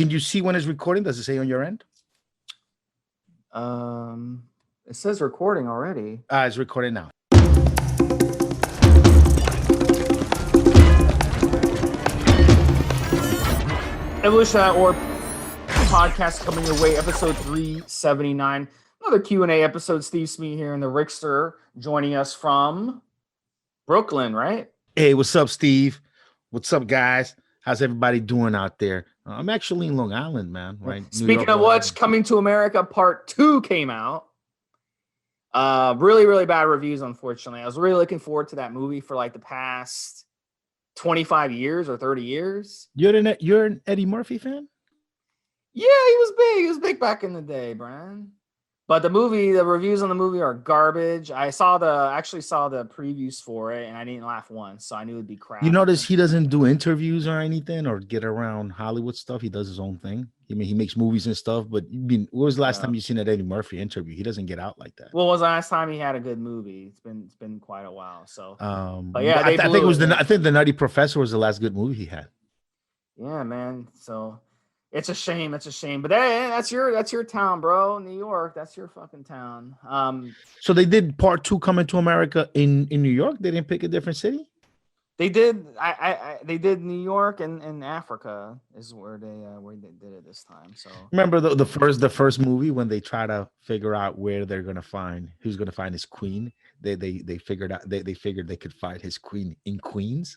Can you see when it's recording? Does it say on your end? It says recording already. It's recording now. Evolution or podcast coming your way, episode 379. Another Q&A episode. Stevesmi here in the Rickster, joining us from Brooklyn, right? Hey, what's up, Steve? What's up, guys? How's everybody doing out there? I'm actually in Long Island, man. Right. Speaking of which, Coming to America Part 2 came out. Really bad reviews, unfortunately. I was really looking forward to that movie for like the past 25 years or 30 years. You're an Eddie Murphy fan? Yeah, he was big. He was big back in the day, Brian. But the reviews on the movie are garbage. I actually saw the previews for it, and I didn't laugh once, so I knew it'd be crap. You notice he doesn't do interviews or anything or get around Hollywood stuff. He does his own thing. I mean, he makes movies and stuff, but when was the last time you seen an Eddie Murphy interview? He doesn't get out like that. What was the last time he had a good movie? It's been quite a while. So, but yeah, I think it was I think The Nutty Professor was the last good movie he had. Yeah, man. So it's a shame. It's a shame. But that's your town, bro. New York. That's your fucking town. So they did part 2 Coming to America in New York. They didn't pick a different city. They did. They did New York and Africa is where they did it this time. So remember the first movie when they try to figure out where they're gonna find who's gonna find his queen. They figured out they figured they could find his queen in Queens.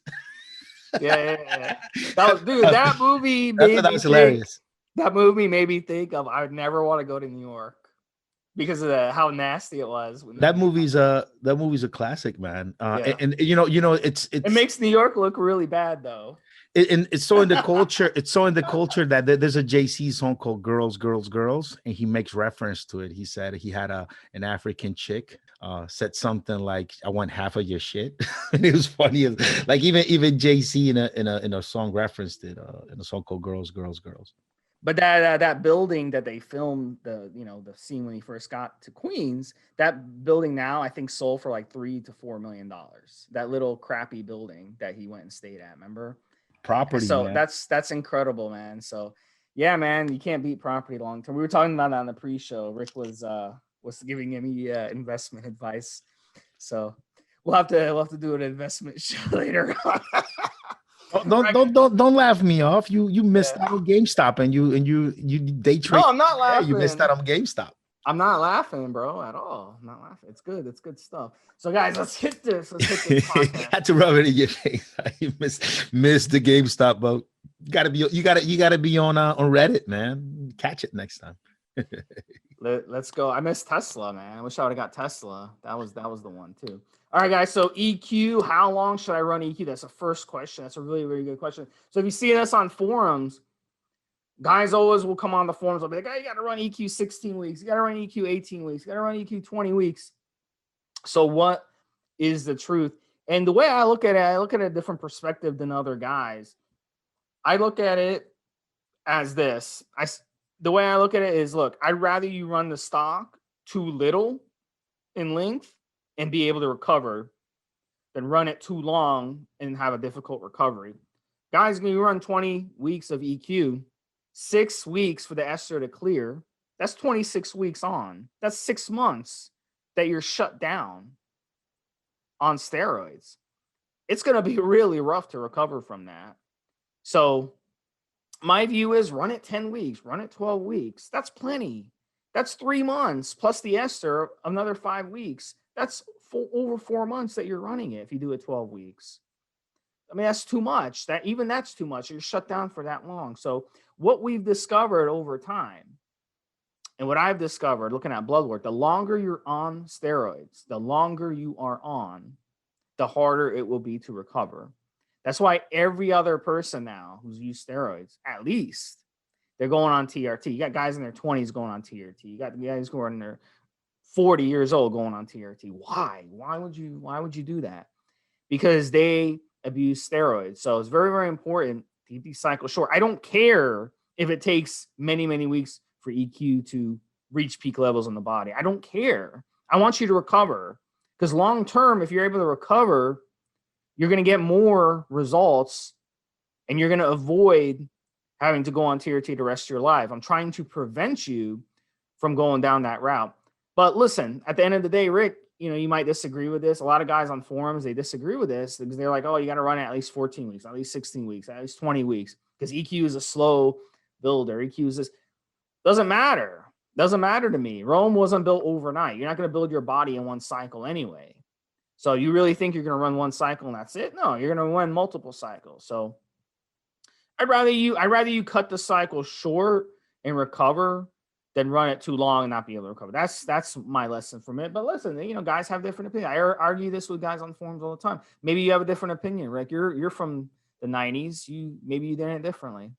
Yeah. That movie made that was hilarious. That movie made me think of I would never want to go to New York because of how nasty it was. That movie's a classic, man. And you know it makes New York look really bad though. It's so in the culture. It's so in the culture that there's a JC song called "Girls, Girls, Girls," and he makes reference to it. He said he had an African chick said something like, "I want half of your shit," and it was funny. Like even JC in a song referenced it in a song called "Girls, Girls, Girls." But that building that they filmed the scene when he first got to Queens, that building now I think sold for like $3 to $4 million. That little crappy building that he went and stayed at, remember? Property. So man. that's incredible, man. So yeah, man, you can't beat property long term. We were talking about that on the pre-show. Rick was giving me investment advice. So we'll have to do an investment show later on. Don't laugh me off. You missed out on GameStop and you day trade. No, I'm not laughing. You missed out on GameStop. I'm not laughing, bro, at all. I'm not laughing. It's good. It's good stuff. So guys, let's hit this. Let's hit this podcast. Had to rub it in your face. You missed the GameStop boat. You gotta be on Reddit, man. Catch it next time. Let's go. I missed Tesla, man. I wish I would have got Tesla. That was the one too. All right, guys. So EQ, how long should I run EQ? That's the first question. That's a really, really good question. So if you see us on forums, guys always will come on the forums. I'll be like, oh, you got to run EQ 16 weeks. You got to run EQ 18 weeks. You got to run EQ 20 weeks. So what is the truth? And the way I look at a different perspective than other guys. I look at it as this. The way I look at it is, look, I'd rather you run the stock too little in length and be able to recover than run it too long and have a difficult recovery. Guys, when you run 20 weeks of EQ, 6 weeks for the ester to clear, that's 26 weeks on. That's 6 months that you're shut down on steroids. It's going to be really rough to recover from that. So my view is run it 10 weeks, run it 12 weeks. That's plenty. That's 3 months plus the ester, another 5 weeks. That's over 4 months that you're running it if you do it 12 weeks. I mean, that's too much. That's too much. You're shut down for that long. So what we've discovered over time, and what I've discovered looking at blood work, the longer you're on steroids, the longer you are on, the harder it will be to recover. That's why every other person now who's used steroids, at least, they're going on TRT. You got guys in their 20s going on TRT. You got the guys who are in their 40 years old going on TRT. Why? Why would you do that? Because they abuse steroids. So it's very, very important to keep these cycles short. I don't care if it takes many, many weeks for EQ to reach peak levels in the body. I don't care. I want you to recover, because long term, if you're able to recover, you're going to get more results and you're going to avoid having to go on TRT the rest of your life. I'm trying to prevent you from going down that route. But listen, at the end of the day, Rick, you might disagree with this. A lot of guys on forums, they disagree with this because they're like, oh, you got to run it at least 14 weeks, at least 16 weeks, at least 20 weeks, because EQ is a slow builder. EQ is this. Doesn't matter. Doesn't matter to me. Rome wasn't built overnight. You're not going to build your body in one cycle anyway. So you really think you're going to run one cycle and that's it? No, you're going to run multiple cycles. So I'd rather you cut the cycle short and recover than run it too long and not be able to recover. That's my lesson from it. But listen, guys have different opinions. I argue this with guys on forums all the time. Maybe you have a different opinion, Rick. You're from the 90s. Maybe you did it differently.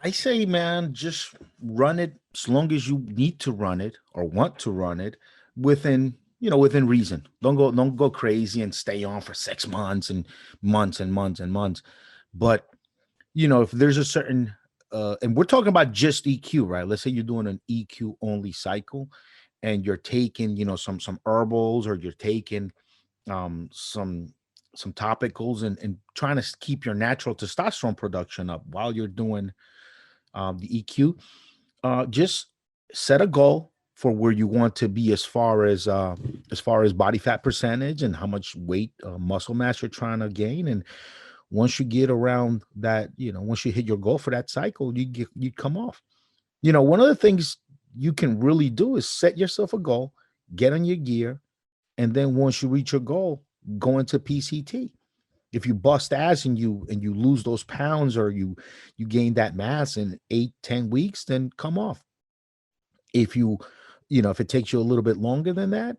I say, man, just run it as long as you need to run it or want to run it within reason. Don't go crazy and stay on for 6 months and months and months and months. But if there's a certain and we're talking about just EQ, right? Let's say you're doing an EQ only cycle and you're taking, some herbals, or you're taking some topicals and trying to keep your natural testosterone production up while you're doing the EQ. Just set a goal for where you want to be as far as body fat percentage and how much weight, muscle mass you're trying to gain. And once you get around that, once you hit your goal for that cycle, you come off. One of the things you can really do is set yourself a goal, get on your gear, and then once you reach your goal, go into PCT. If you bust ass and you lose those pounds, or you gain that mass in 8-10 weeks, then come off. If if it takes you a little bit longer than that,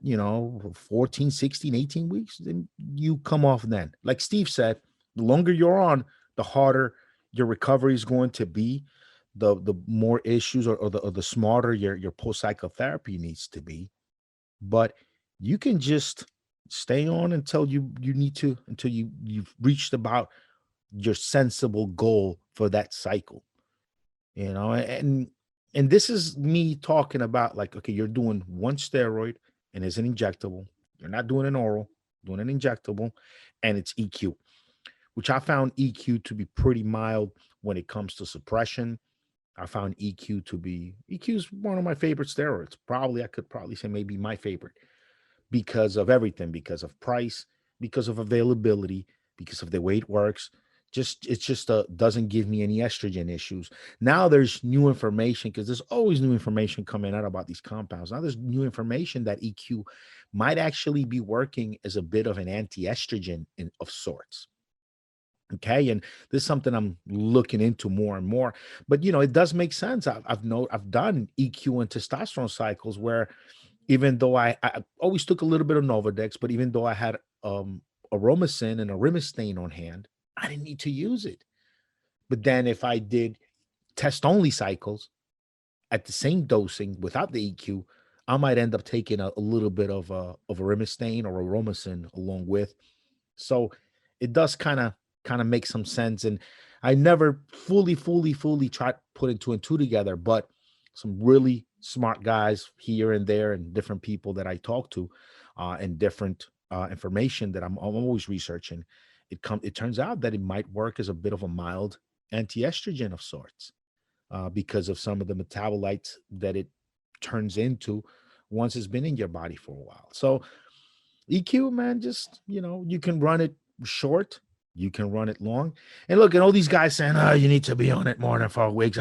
14, 16, 18 weeks, then you come off then. Like Steve said, the longer you're on, the harder your recovery is going to be, the more issues or the smarter your post-cycle therapy needs to be. But you can just stay on until you've reached about your sensible goal for that cycle. And this is me talking about, like, okay, you're doing one steroid and it's an injectable. You're not doing an oral, doing an injectable, and it's EQ, which I found EQ to be pretty mild when it comes to suppression. I found EQ is one of my favorite steroids. I could probably say maybe my favorite, because of everything, because of price, because of availability, because of the way it works. It just doesn't give me any estrogen issues. Now there's new information, because there's always new information coming out about these compounds. Now there's new information that EQ might actually be working as a bit of an anti-estrogen of sorts. Okay. And this is something I'm looking into more and more, but it does make sense. I've done EQ and testosterone cycles where, even though I always took a little bit of Novadex, but even though I had Aromacin and Arimistane on hand, I didn't need to use it. But then if I did test only cycles at the same dosing without the EQ, I might end up taking a little bit of Arimistane or Aromacin along with. So it does kind of make some sense. And I never fully tried putting two and two together, but some really smart guys here and there, and different people that I talk to, and different information that I'm always researching. It turns out that it might work as a bit of a mild anti-estrogen of sorts, because of some of the metabolites that it turns into once it's been in your body for a while. So EQ, man, just, you can run it short, you can run it long. And look, and all these guys saying, oh, you need to be on it more than 4 weeks.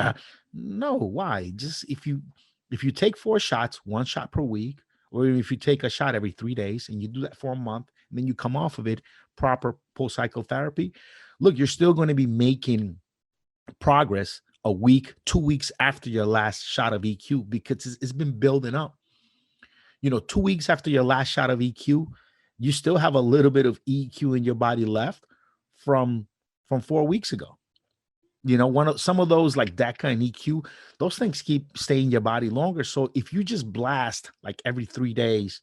No, why? Just if you take 4 shots, 1 shot per week, or if you take a shot every 3 days and you do that for a month, and then you come off of it, proper post-cycle therapy, look, you're still going to be making progress a week, 2 weeks after your last shot of EQ, because it's been building up. 2 weeks after your last shot of EQ, you still have a little bit of EQ in your body left from 4 weeks ago. Some of those, like DECA and EQ, those things keep staying in your body longer. So if you just blast like every 3 days,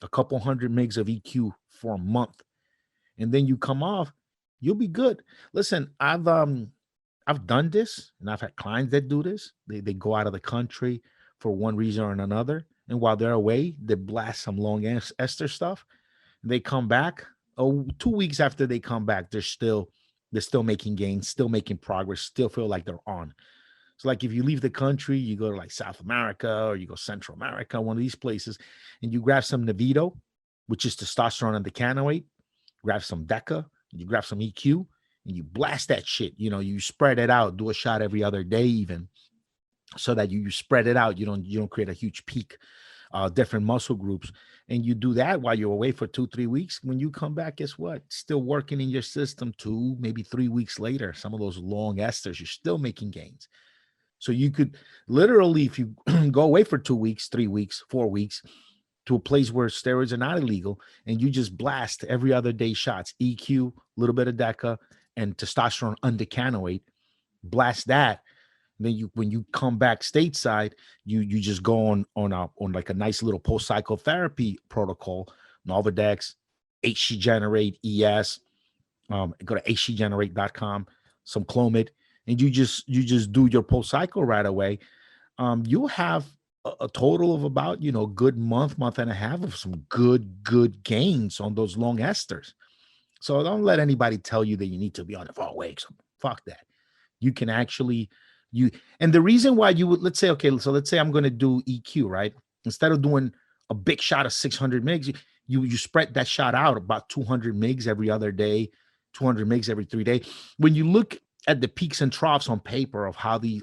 a couple 100 mgs of EQ for a month, and then you come off, you'll be good. Listen, I've done this, and I've had clients that do this. They go out of the country for one reason or another, and while they're away, they blast some long ester stuff. They come back. 2 weeks after they come back, they're still they're still making gains, still making progress, still feel like they're on. So like if you leave the country, you go to like South America or you go Central America, one of these places, and you grab some Navido, which is testosterone and decanoate, grab some Deca, you grab some EQ, and you blast that shit. You spread it out, do a shot every other day even, so that you spread it out. You don't create a huge peak, different muscle groups. And you do that while you're away for 2-3 weeks. When you come back, guess what? Still working in your system 2, maybe 3 weeks later. Some of those long esters, you're still making gains. So you could literally, if you go away for 2 weeks, 3 weeks, 4 weeks, to a place where steroids are not illegal, and you just blast every other day shots, EQ, a little bit of Deca, and testosterone undecanoate, blast that. Then when you come back stateside, you just go on like a nice little post psychotherapy protocol, Novadex, HC Generate, ES, go to hcgenerate.com, some Clomid, and you just do your post cycle right away. You'll have a total of about good month and a half of some good gains on those long esters. So don't let anybody tell you that you need to be on it for a week. Fuck that. You can actually and the reason why you would, let's say I'm going to do EQ, right? Instead of doing a big shot of 600 mgs, you spread that shot out about 200 mgs every other day, 200 mgs every 3 days. When you look at the peaks and troughs on paper of how the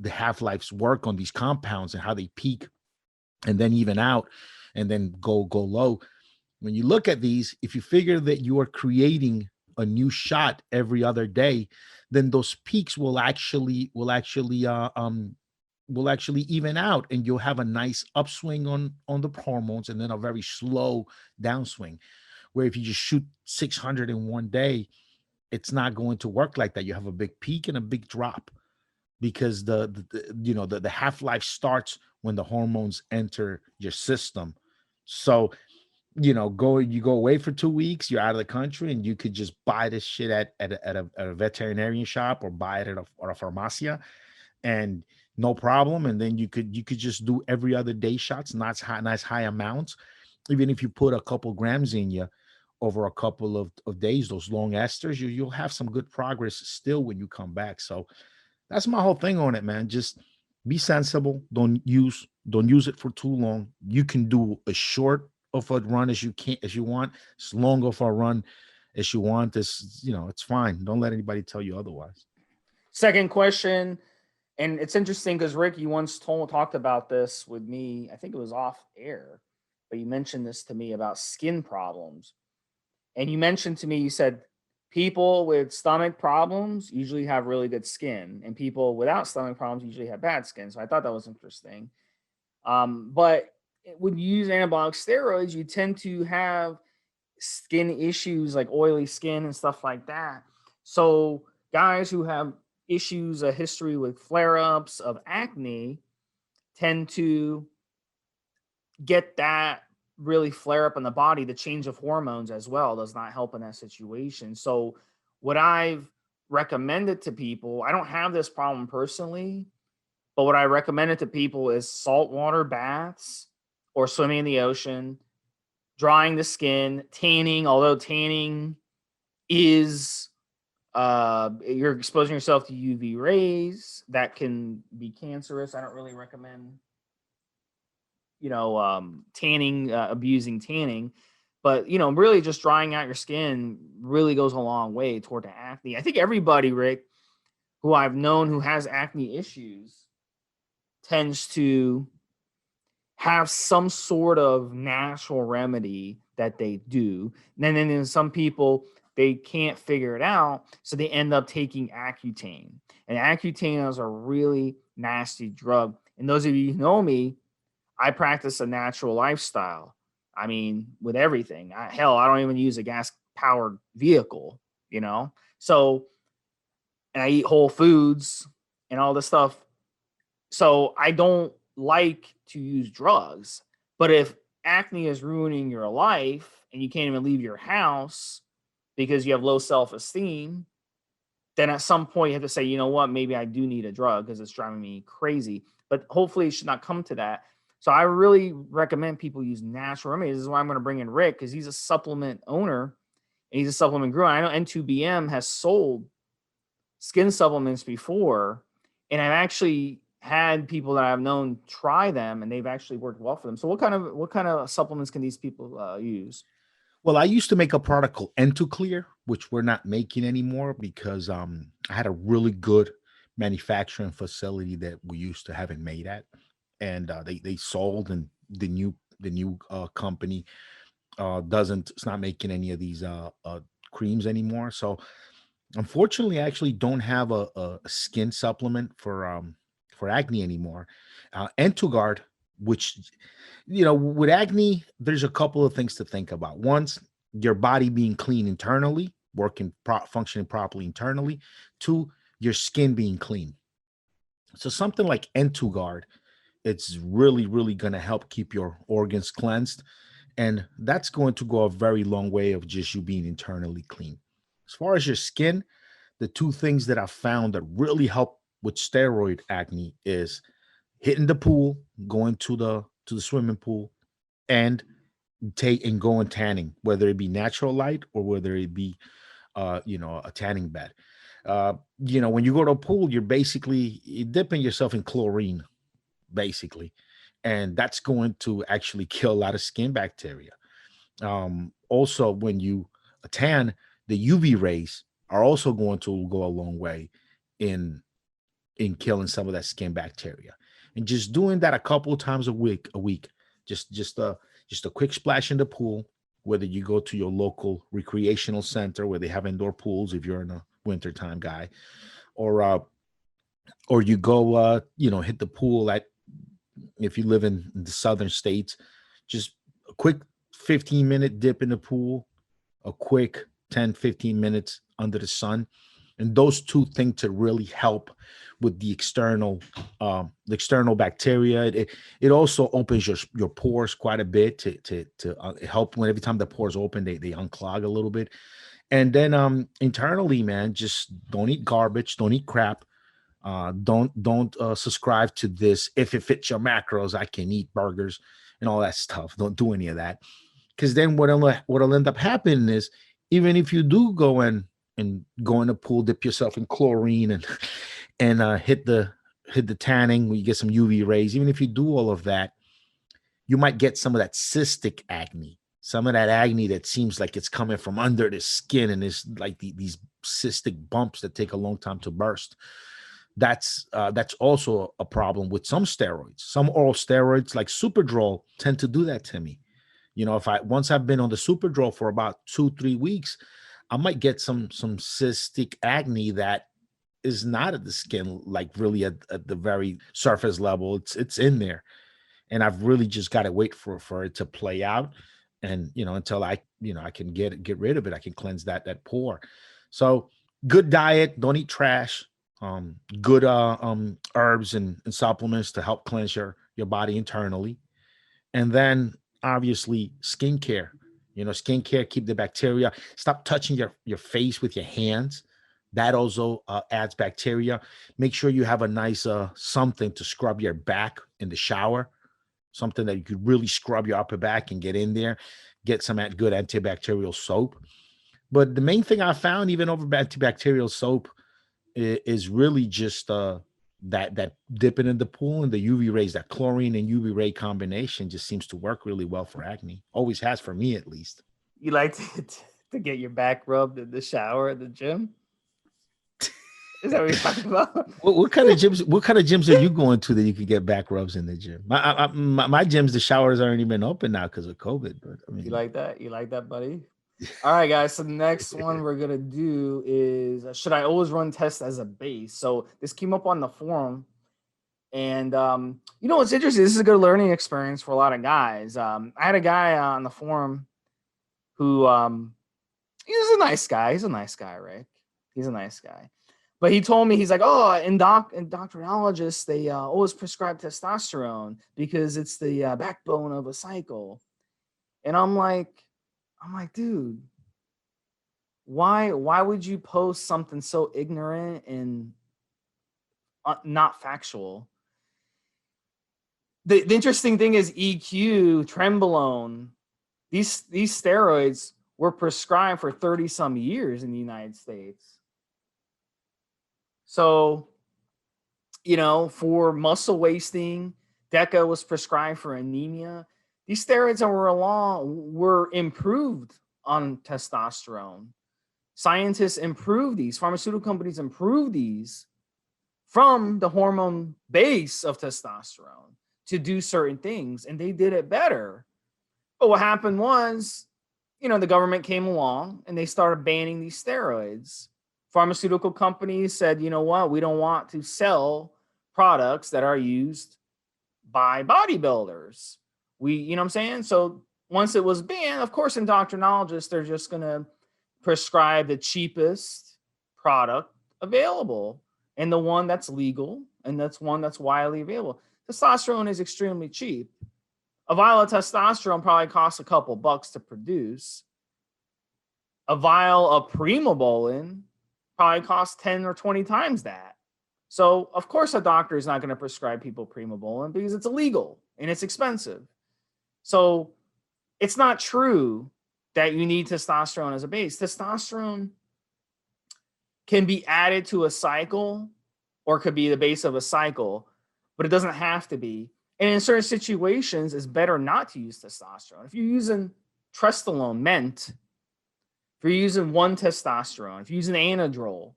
half-lives work on these compounds and how they peak and then even out and then go low. When you look at these, if you figure that you are creating a new shot every other day, then those peaks will actually even out, and you'll have a nice upswing on the hormones and then a very slow downswing. Where if you just shoot 600 in one day, it's not going to work like that. You have a big peak and a big drop because the half-life starts when the hormones enter your system. So you go away for 2 weeks, you're out of the country, and you could just buy this shit at a veterinarian shop or buy it at a pharmacia, and no problem. And then you could just do every other day shots, nice high amounts. Even if you put a couple grams in you over a couple of days, those long esters, you'll have some good progress still when you come back. So that's my whole thing on it, man. Just be sensible. Don't use it for too long. You can do a short of a run as you want, as long of a run as you want. It's fine. Don't let anybody tell you otherwise. Second question, and it's interesting because Rick, you once talked about this with me. I think it was off air, but you mentioned this to me about skin problems. And you mentioned to me, you said people with stomach problems usually have really good skin, and people without stomach problems usually have bad skin. So I thought that was interesting. But when you use anabolic steroids, you tend to have skin issues like oily skin and stuff like that. So guys who have issues, a history with flare-ups of acne, tend to get that really flare up in the body. The change of hormones as well does not help in that situation. So what I've recommended to people, I don't have this problem personally, but what I recommended to people is saltwater baths or swimming in the ocean, drying the skin, tanning, although tanning is you're exposing yourself to UV rays that can be cancerous. I don't really recommend tanning, abusing tanning, but really just drying out your skin really goes a long way toward the acne. I think everybody, Rick, who I've known who has acne issues tends to have some sort of natural remedy that they do. And then some people, they can't figure it out, so they end up taking Accutane. And Accutane is a really nasty drug. And those of you who know me, I practice a natural lifestyle. I mean, with everything. Hell, I don't even use a gas-powered vehicle, So, and I eat whole foods and all this stuff. So I don't like to use drugs. But if acne is ruining your life and you can't even leave your house because you have low self-esteem, then at some point you have to say, you know what, maybe I do need a drug because it's driving me crazy. But hopefully it should not come to that. So I really recommend people use natural remedies. This is why I'm going to bring in Rick, because he's a supplement owner and he's a supplement guru. I know N2BM has sold skin supplements before, and I've actually had people that I've known try them, and they've actually worked well for them. So what kind of supplements can these people use? Well, I used to make a product called Clear, which we're not making anymore because I had a really good manufacturing facility that we used to have it made at, and they sold, and the new company doesn't it's not making any of these creams anymore. So unfortunately, I actually don't have a skin supplement for acne anymore. Entugard, which with acne, there's a couple of things to think about. Once, your body being clean internally, functioning properly internally. Two, your skin being clean. So something like Entugard, it's really, really going to help keep your organs cleansed. And that's going to go a very long way of just you being internally clean. As far as your skin, the two things that I found that really help with steroid acne is hitting the pool, going to the swimming pool, and going tanning, whether it be natural light or whether it be a tanning bed. When you go to a pool, you're dipping yourself in chlorine, basically, and that's going to actually kill a lot of skin bacteria. Also, when you tan, the UV rays are also going to go a long way in killing some of that skin bacteria. And just doing that a couple of times a week, just a quick splash in the pool, whether you go to your local recreational center where they have indoor pools if you're in a wintertime guy, or you go hit the pool at if you live in the southern states, just a quick 15-minute dip in the pool, a quick 10-15 minutes under the sun, and those two things to really help with the external bacteria. It also opens your pores quite a bit to help when every time the pores open, they unclog a little bit. And then internally, man, just don't eat garbage, don't eat crap. Don't subscribe to this. If it fits your macros, I can eat burgers and all that stuff. Don't do any of that, because then what'll end up happening is, even if you do go in the pool, dip yourself in chlorine and hit the tanning, where you get some UV rays. Even if you do all of that, you might get some of that cystic acne, some of that acne that seems like it's coming from under the skin, and it's like these cystic bumps that take a long time to burst. That's also a problem with some steroids. Some oral steroids like Superdrol tend to do that to me. If once I've been on the Superdrol for about 2-3 weeks, I might get some cystic acne that is not at the skin, like really at the very surface level. It's in there, and I've really just got to wait for it to play out, and until I can get rid of it, I can cleanse that pore. So good diet, don't eat trash. Good herbs and supplements to help cleanse your body internally, and then obviously skincare. Skincare, keep the bacteria. Stop touching your face with your hands. That also adds bacteria. Make sure you have a nice something to scrub your back in the shower, something that you could really scrub your upper back and get in there. Get some good antibacterial soap. But the main thing I found, even over antibacterial soap, is really just that dipping in the pool and the UV rays. That chlorine and UV ray combination just seems to work really well for acne. Always has for me, at least. You like to get your back rubbed in the shower at the gym? Is that what you're talking about? What kind of gyms? What kind of gyms are you going to that you can get back rubs in the gym? My gyms, the showers aren't even open now because of COVID. But I mean, You like that? You like that, buddy? All right, guys. So the next one we're gonna do is should I always run tests as a base? So this came up on the forum, and what's interesting. This is a good learning experience for a lot of guys. I had a guy on the forum who he's a nice guy. He's a nice guy, Rick. He's a nice guy. But he told me, he's like, oh, endocrinologists, they always prescribe testosterone because it's the backbone of a cycle. And I'm like, dude, why would you post something so ignorant and not factual? The interesting thing is EQ, Trenbolone, these steroids were prescribed for 30 some years in the United States. So, you know, for muscle wasting, DECA was prescribed for anemia. These steroids that were improved on testosterone. Scientists improved these, pharmaceutical companies improved these from the hormone base of testosterone to do certain things, and they did it better. But what happened was, you know, the government came along and they started banning these steroids. Pharmaceutical companies said, you know what, we don't want to sell products that are used by bodybuilders. You know what I'm saying? So once it was banned, of course, endocrinologists, they're just going to prescribe the cheapest product available and the one that's legal, and that's one that's widely available. Testosterone is extremely cheap. A vial of testosterone probably costs a couple bucks to produce. A vial of primobolan probably costs 10 or 20 times that. So, of course, a doctor is not going to prescribe people primobolan because it's illegal and it's expensive. So, it's not true that you need testosterone as a base. Testosterone can be added to a cycle or could be the base of a cycle, but it doesn't have to be. And in certain situations, it's better not to use testosterone. If you're using Testosterone, Ment, if you're using 1-testosterone, if you're using Anadrol,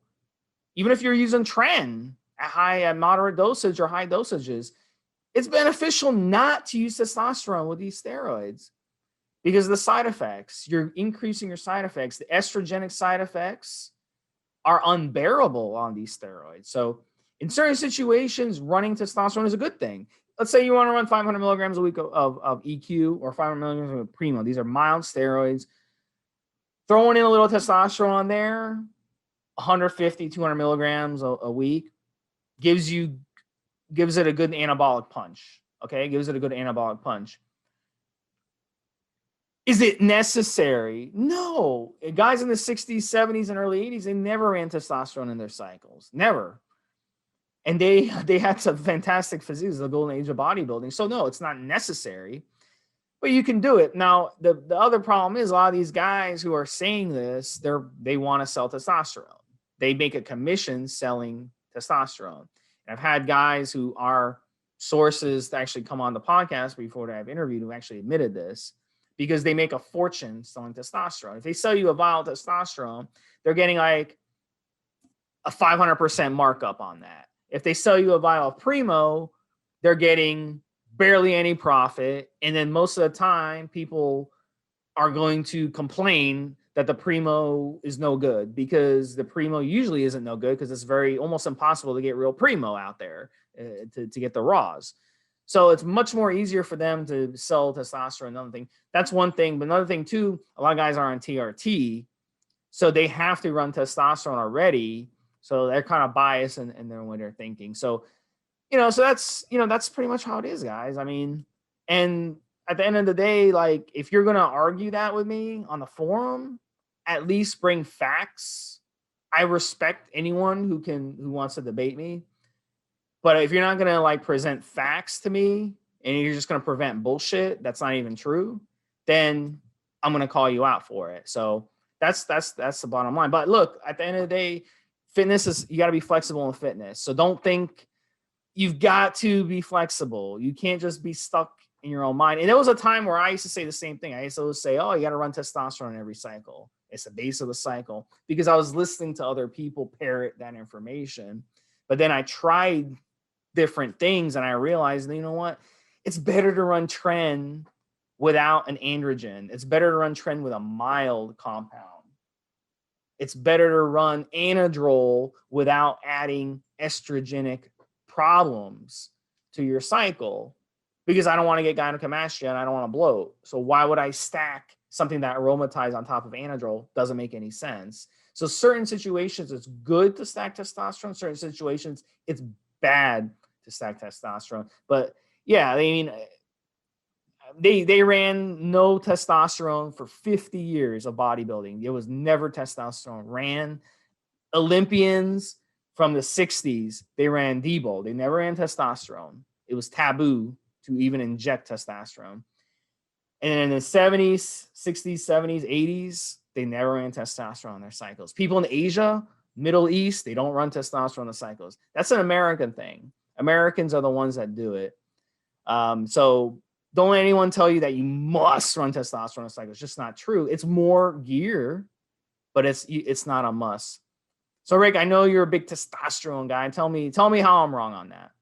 even if you're using Tren at moderate dosage or high dosages, it's beneficial not to use testosterone with these steroids because of the side effects. You're increasing your side effects. The estrogenic side effects are unbearable on these steroids. So in certain situations, running testosterone is a good thing. Let's say you want to run 500 milligrams a week of EQ or 500 milligrams of Primo. These are mild steroids. Throwing in a little testosterone on there, 150, 200 milligrams a week, gives it a good anabolic punch. Okay, gives it a good anabolic punch. Is it necessary? No. Guys in the 60s, 70s, and early 80s, they never ran testosterone in their cycles. Never. And they had some fantastic physiques, the golden age of bodybuilding. So no, it's not necessary, but you can do it. Now, the other problem is a lot of these guys who are saying this, they want to sell testosterone. They make a commission selling testosterone. And I've had guys who are sources to actually come on the podcast before I've interviewed who actually admitted this, because they make a fortune selling testosterone. If they sell you a vial of testosterone, they're getting like a 500% markup on that. If they sell you a vial of Primo, they're getting barely any profit. And then most of the time, people are going to complain that the Primo is no good, because the Primo usually isn't no good because it's almost impossible to get real Primo out there to get the raws. So it's much more easier for them to sell testosterone. Another thing, that's one thing. But another thing too, a lot of guys are on TRT, so they have to run testosterone already. So they're kind of biased in their way they're thinking. So, so that's pretty much how it is, guys. I mean, and at the end of the day, like, if you're gonna argue that with me on the forum, at least bring facts. I respect anyone who wants to debate me. But if you're not going to like present facts to me and you're just going to prevent bullshit that's not even true, then I'm going to call you out for it. So that's the bottom line. But look, at the end of the day, you got to be flexible in fitness. So don't think you've got to be flexible. You can't just be stuck in your own mind. And there was a time where I used to say the same thing. I used to say, oh, you got to run testosterone every cycle. It's the base of the cycle, because I was listening to other people parrot that information. But then I tried different things and I realized, you know what? It's better to run Tren without an androgen. It's better to run Tren with a mild compound. It's better to run Anadrol without adding estrogenic problems to your cycle, because I don't want to get gynecomastia and I don't want to bloat. So why would I stack something that aromatizes on top of Anadrol? Doesn't make any sense. So certain situations, it's good to stack testosterone. Certain situations, it's bad to stack testosterone. But yeah, I mean, they ran no testosterone for 50 years of bodybuilding. It was never testosterone ran. Olympians from the 60s, they ran Debo. They never ran testosterone. It was taboo to even inject testosterone. And in the 70s, 60s, 70s, 80s, they never ran testosterone in their cycles. People in Asia, Middle East, they don't run testosterone in the cycles. That's an American thing. Americans are the ones that do it. So don't let anyone tell you that you must run testosterone in the cycles. It's just not true. It's more gear, but it's not a must. So Rick, I know you're a big testosterone guy. Tell me how I'm wrong on that.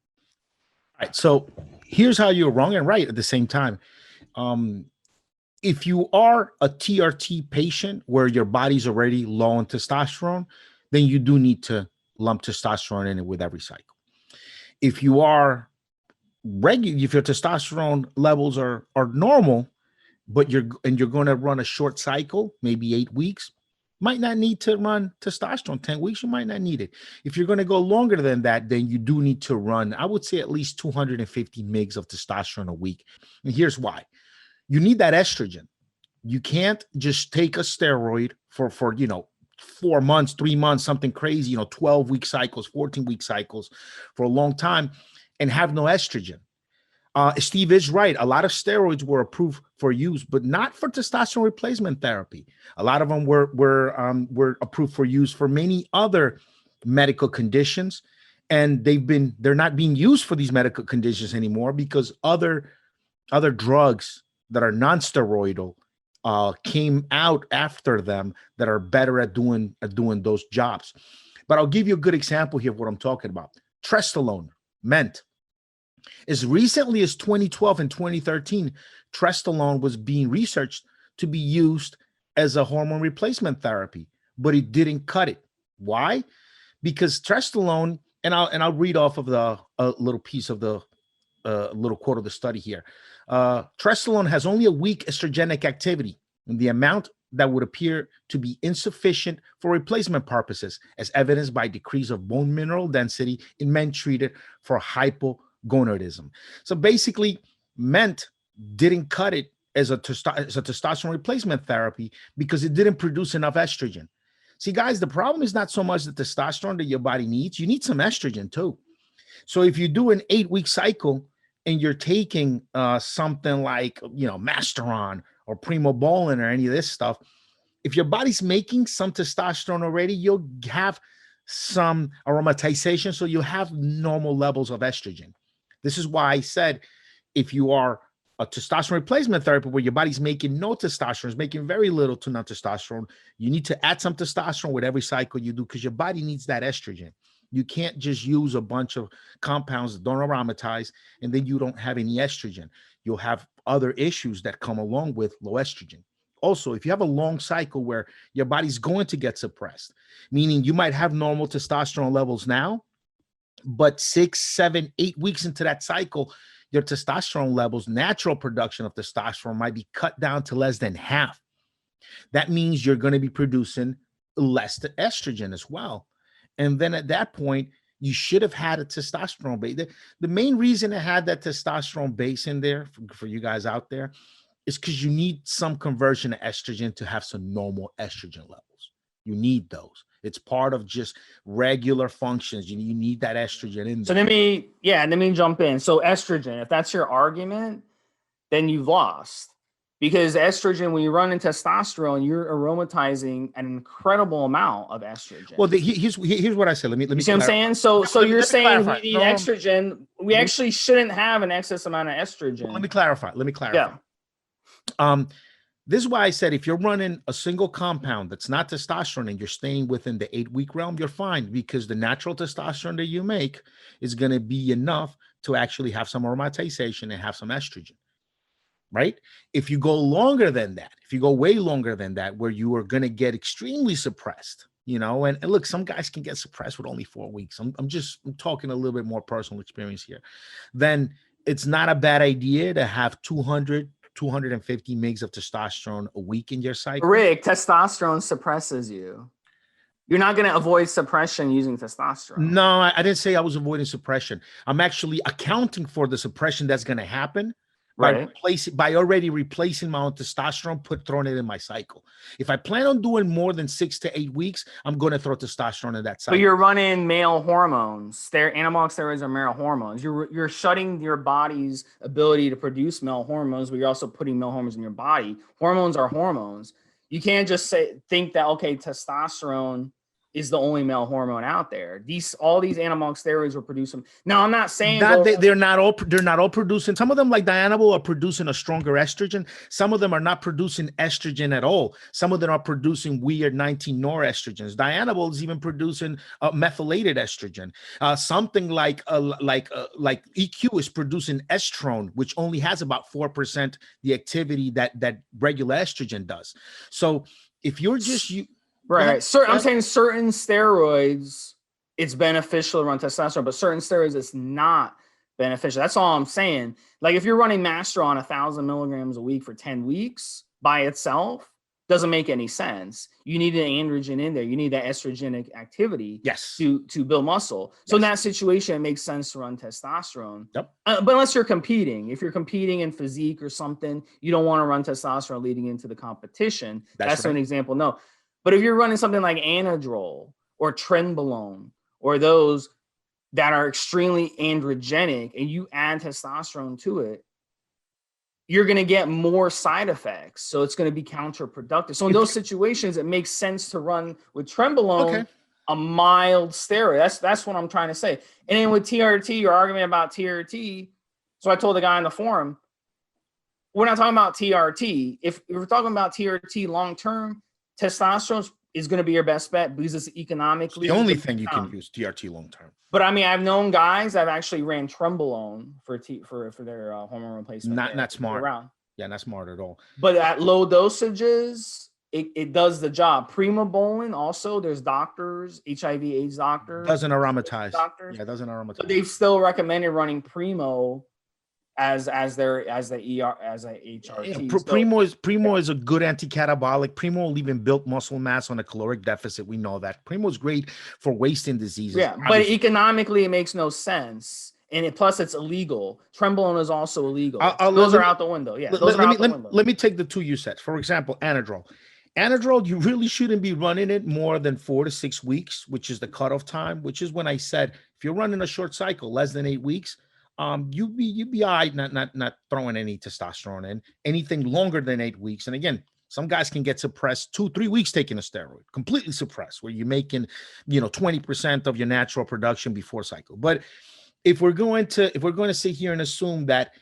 All right. So here's how you're wrong and right at the same time. If you are a TRT patient where your body's already low on testosterone, then you do need to lump testosterone in it with every cycle. If you are regular, if your testosterone levels are normal, but you're going to run a short cycle, maybe 8 weeks, might not need to run testosterone. 10 weeks, you might not need it. If you're going to go longer than that, then you do need to run, I would say, at least 250 mgs of testosterone a week. And here's why. You need that estrogen. You can't just take a steroid for 4 months, 3 months, something crazy, 12-week cycles, 14-week cycles for a long time and have no estrogen. Steve is right. A lot of steroids were approved for use, but not for testosterone replacement therapy. A lot of them were approved for use for many other medical conditions, and they're not being used for these medical conditions anymore because other drugs that are non-steroidal came out after them that are better at doing those jobs. But I'll give you a good example here of what I'm talking about. Testosterone, MENT. As recently as 2012 and 2013, testosterone was being researched to be used as a hormone replacement therapy, but it didn't cut it. Why? Because testosterone, and I'll read off of the little piece of the little quote of the study here. Testosterone has only a weak estrogenic activity, and the amount that would appear to be insufficient for replacement purposes, as evidenced by decrease of bone mineral density in men treated for hypogonadism. So basically, MENT didn't cut it as a testosterone replacement therapy because it didn't produce enough estrogen. See, guys, the problem is not so much the testosterone that your body needs. You need some estrogen too. So if you do an 8-week cycle and you're taking something like, Masteron or Primobolan or any of this stuff, if your body's making some testosterone already, you'll have some aromatization, so you'll have normal levels of estrogen. This is why I said if you are a testosterone replacement therapy where your body's making no testosterone, is making very little to no testosterone, you need to add some testosterone with every cycle you do because your body needs that estrogen. You can't just use a bunch of compounds that don't aromatize and then you don't have any estrogen. You'll have other issues that come along with low estrogen. Also, if you have a long cycle where your body's going to get suppressed, meaning you might have normal testosterone levels now, but 6, 7, 8 weeks into that cycle, your testosterone levels, natural production of testosterone might be cut down to less than half. That means you're going to be producing less estrogen as well. And then at that point, you should have had a testosterone base. The main reason it had that testosterone base in there for you guys out there is because you need some conversion of estrogen to have some normal estrogen levels. You need those. It's part of just regular functions. You need that estrogen in there. So let me jump in. So estrogen, if that's your argument, then you've lost. Because estrogen, when you run in testosterone, you're aromatizing an incredible amount of estrogen. Well, here's what I said. Let me see what I'm saying? So you're saying we need estrogen. We actually shouldn't have an excess amount of estrogen. Let me clarify. Yeah. This is why I said if you're running a single compound that's not testosterone and you're staying within the 8-week realm, you're fine because the natural testosterone that you make is going to be enough to actually have some aromatization and have some estrogen. Right? If you go longer than that, if you go way longer than that, where you are going to get extremely suppressed, and look, some guys can get suppressed with only 4 weeks. I'm talking a little bit more personal experience here. Then it's not a bad idea to have 250 mgs of testosterone a week in your cycle. Rick, testosterone suppresses you. You're not going to avoid suppression using testosterone. No, I didn't say I was avoiding suppression. I'm actually accounting for the suppression that's going to happen Right. by already replacing my own testosterone, throwing it in my cycle. If I plan on doing more than 6 to 8 weeks, I'm going to throw testosterone in that cycle. But you're running male hormones. Anabolic steroids are male hormones. You're shutting your body's ability to produce male hormones, but you're also putting male hormones in your body. Hormones are hormones. You can't just think that, okay, testosterone is the only male hormone out there. All these anabolic steroids were producing. Now, I'm not saying they're not all producing. Some of them, like Dianabol, are producing a stronger estrogen. Some of them are not producing estrogen at all. Some of them are producing weird 19 norestrogens. Dianabol is even producing methylated estrogen. Something like EQ is producing estrone, which only has about 4% the activity that regular estrogen does. So if you're just Right. I'm saying certain steroids, it's beneficial to run testosterone, but certain steroids, it's not beneficial. That's all I'm saying. Like if you're running Masteron 1,000 milligrams a week for 10 weeks by itself, doesn't make any sense. You need an androgen in there. You need that estrogenic activity to build muscle. So in that situation, it makes sense to run testosterone. Yep. But unless you're competing, if you're competing in physique or something, you don't want to run testosterone leading into the competition. That's an example. No. But if you're running something like Anadrol or Trenbolone or those that are extremely androgenic and you add testosterone to it, you're going to get more side effects. So it's going to be counterproductive. So in those situations, it makes sense to run with Trenbolone, a mild steroid. That's what I'm trying to say. And then with TRT, your argument about TRT. So I told the guy in the forum, we're not talking about TRT. If we're talking about TRT long-term, testosterone is going to be your best bet because it's economically the only thing you can use TRT long term. But I mean, I've known guys that have actually ran Trenbolone for their hormone replacement. Not smart. Yeah, not smart at all. But at low dosages, it does the job. Primobolan also, there's doctors, HIV/AIDS doctors. Doesn't aromatize. Doctors. Yeah, doesn't aromatize. But they've still recommended running Primo as HRT. Yeah, Primo is a good anti-catabolic. Primo will even build muscle mass on a caloric deficit. We know that. Primo is great for wasting diseases. Yeah, but economically it makes no sense. And plus it's illegal. Trenbolone is also illegal. Those are out the window. Yeah, let me take the two you said. For example, Anadrol. Anadrol, you really shouldn't be running it more than 4 to 6 weeks, which is the cutoff time, which is when I said, if you're running a short cycle, less than 8 weeks, you'd be all right, not throwing any testosterone in. Anything longer than 8 weeks. And again, some guys can get suppressed 2-3 weeks taking a steroid, completely suppressed, where you're making, 20% of your natural production before cycle. But if we're going to sit here and assume that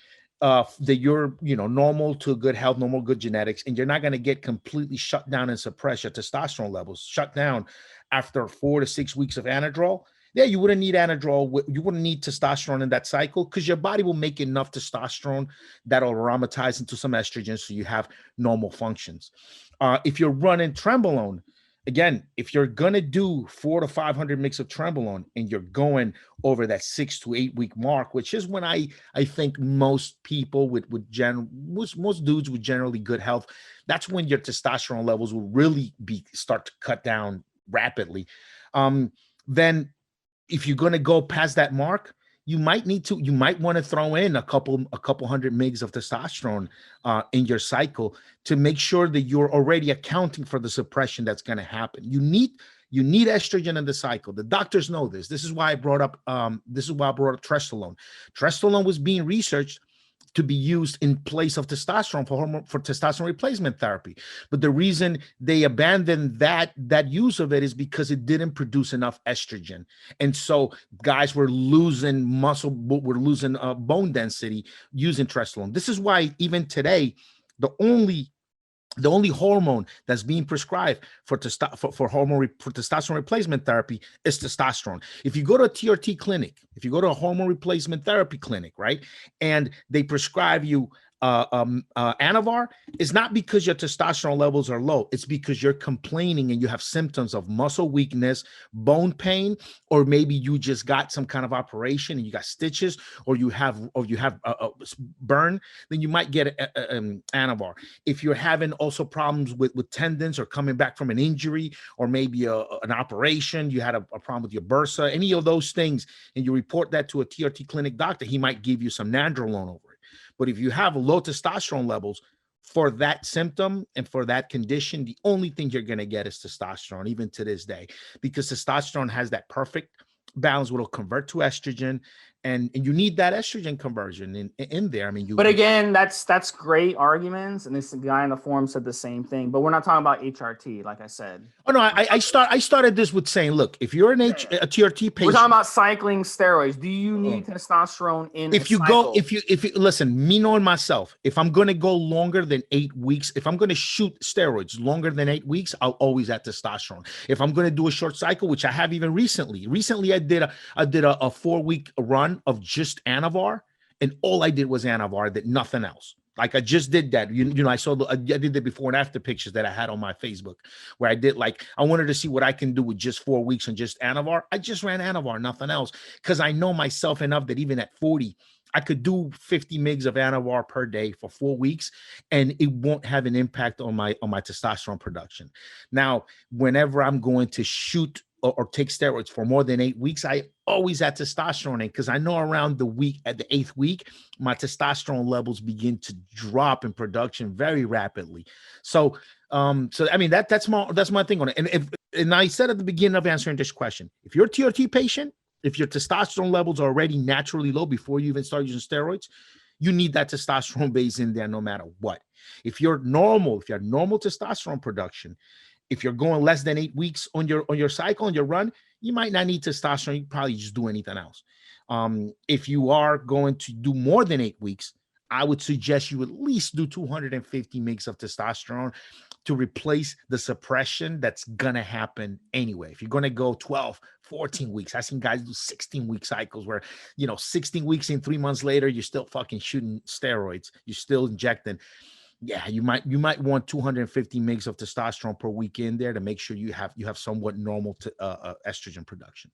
you're normal to good health, normal good genetics, and you're not going to get completely shut down and suppress your testosterone levels, shut down after 4 to 6 weeks of Anadrol, yeah, you wouldn't need Anadrol. You wouldn't need testosterone in that cycle because your body will make enough testosterone that'll aromatize into some estrogen so you have normal functions. If you're running Trenbolone, again, if you're going to do 400 to 500 mg of Trenbolone and you're going over that 6 to 8 week mark, which is when I think most people most dudes with generally good health, that's when your testosterone levels will really start to cut down rapidly. Then if you're going to go past that mark, you might want to throw in a couple hundred mgs of testosterone in your cycle to make sure that you're already accounting for the suppression that's going to happen. You need estrogen in the cycle. The doctors know this. This is why I brought up Testosterone. Testosterone was being researched to be used in place of testosterone for testosterone replacement therapy. But the reason they abandoned that use of it is because it didn't produce enough estrogen. And so guys were losing muscle, were losing bone density using testosterone. This is why even today, the only hormone that's being prescribed for testosterone replacement therapy is testosterone. If you go to a TRT clinic, if you go to a hormone replacement therapy clinic, right, and they prescribe you Anavar, it's not because your testosterone levels are low. It's because you're complaining and you have symptoms of muscle weakness, bone pain, or maybe you just got some kind of operation and you got stitches, or you have a burn. Then you might get Anavar. If you're having also problems with tendons or coming back from an injury, or maybe an operation, you had a problem with your bursa, any of those things, and you report that to a TRT clinic doctor, he might give you some Nandrolone over it. But if you have low testosterone levels for that symptom and for that condition, the only thing you're going to get is testosterone, even to this day, because testosterone has that perfect balance where it'll convert to estrogen, and you need that estrogen conversion in there. I mean, But again, that's great arguments, and this guy in the forum said the same thing. But we're not talking about HRT, like I said. Oh no, I started this with saying, look, if you're a TRT patient, we're talking about cycling steroids. Do you need testosterone in? If you go, if you listen, me knowing myself, if I'm going to go longer than 8 weeks, if I'm going to shoot steroids longer than 8 weeks, I'll always add testosterone. If I'm going to do a short cycle, which I have even recently, I did a 4-week run of just Anavar, and all I did was Anavar, that nothing else. Like I just did that. You know, I did the before and after pictures that I had on my Facebook, where I did, like, I wanted to see what I can do with just 4 weeks on just Anavar. I just ran Anavar, nothing else, because I know myself enough that even at 40, I could do 50 mgs of Anavar per day for 4 weeks, and it won't have an impact on my testosterone production. Now, whenever I'm going to shoot or take steroids for more than 8 weeks, I always add testosterone in, because I know around the 8th week, my testosterone levels begin to drop in production very rapidly. So, I mean, that's my thing on it. And I said at the beginning of answering this question, if you're a TRT patient, if your testosterone levels are already naturally low before you even start using steroids, you need that testosterone base in there no matter what. If you have normal testosterone production, if you're going less than 8 weeks on your cycle, on your run, you might not need testosterone. You probably just do anything else. If you are going to do more than 8 weeks, I would suggest you at least do 250 mg of testosterone to replace the suppression that's going to happen anyway. If you're going to go 12, 14 weeks, I've seen guys do 16-week cycles where, 16 weeks in, 3 months later, you're still fucking shooting steroids. You're still injecting. Yeah, you might want 250 mgs of testosterone per week in there to make sure you have somewhat normal estrogen production.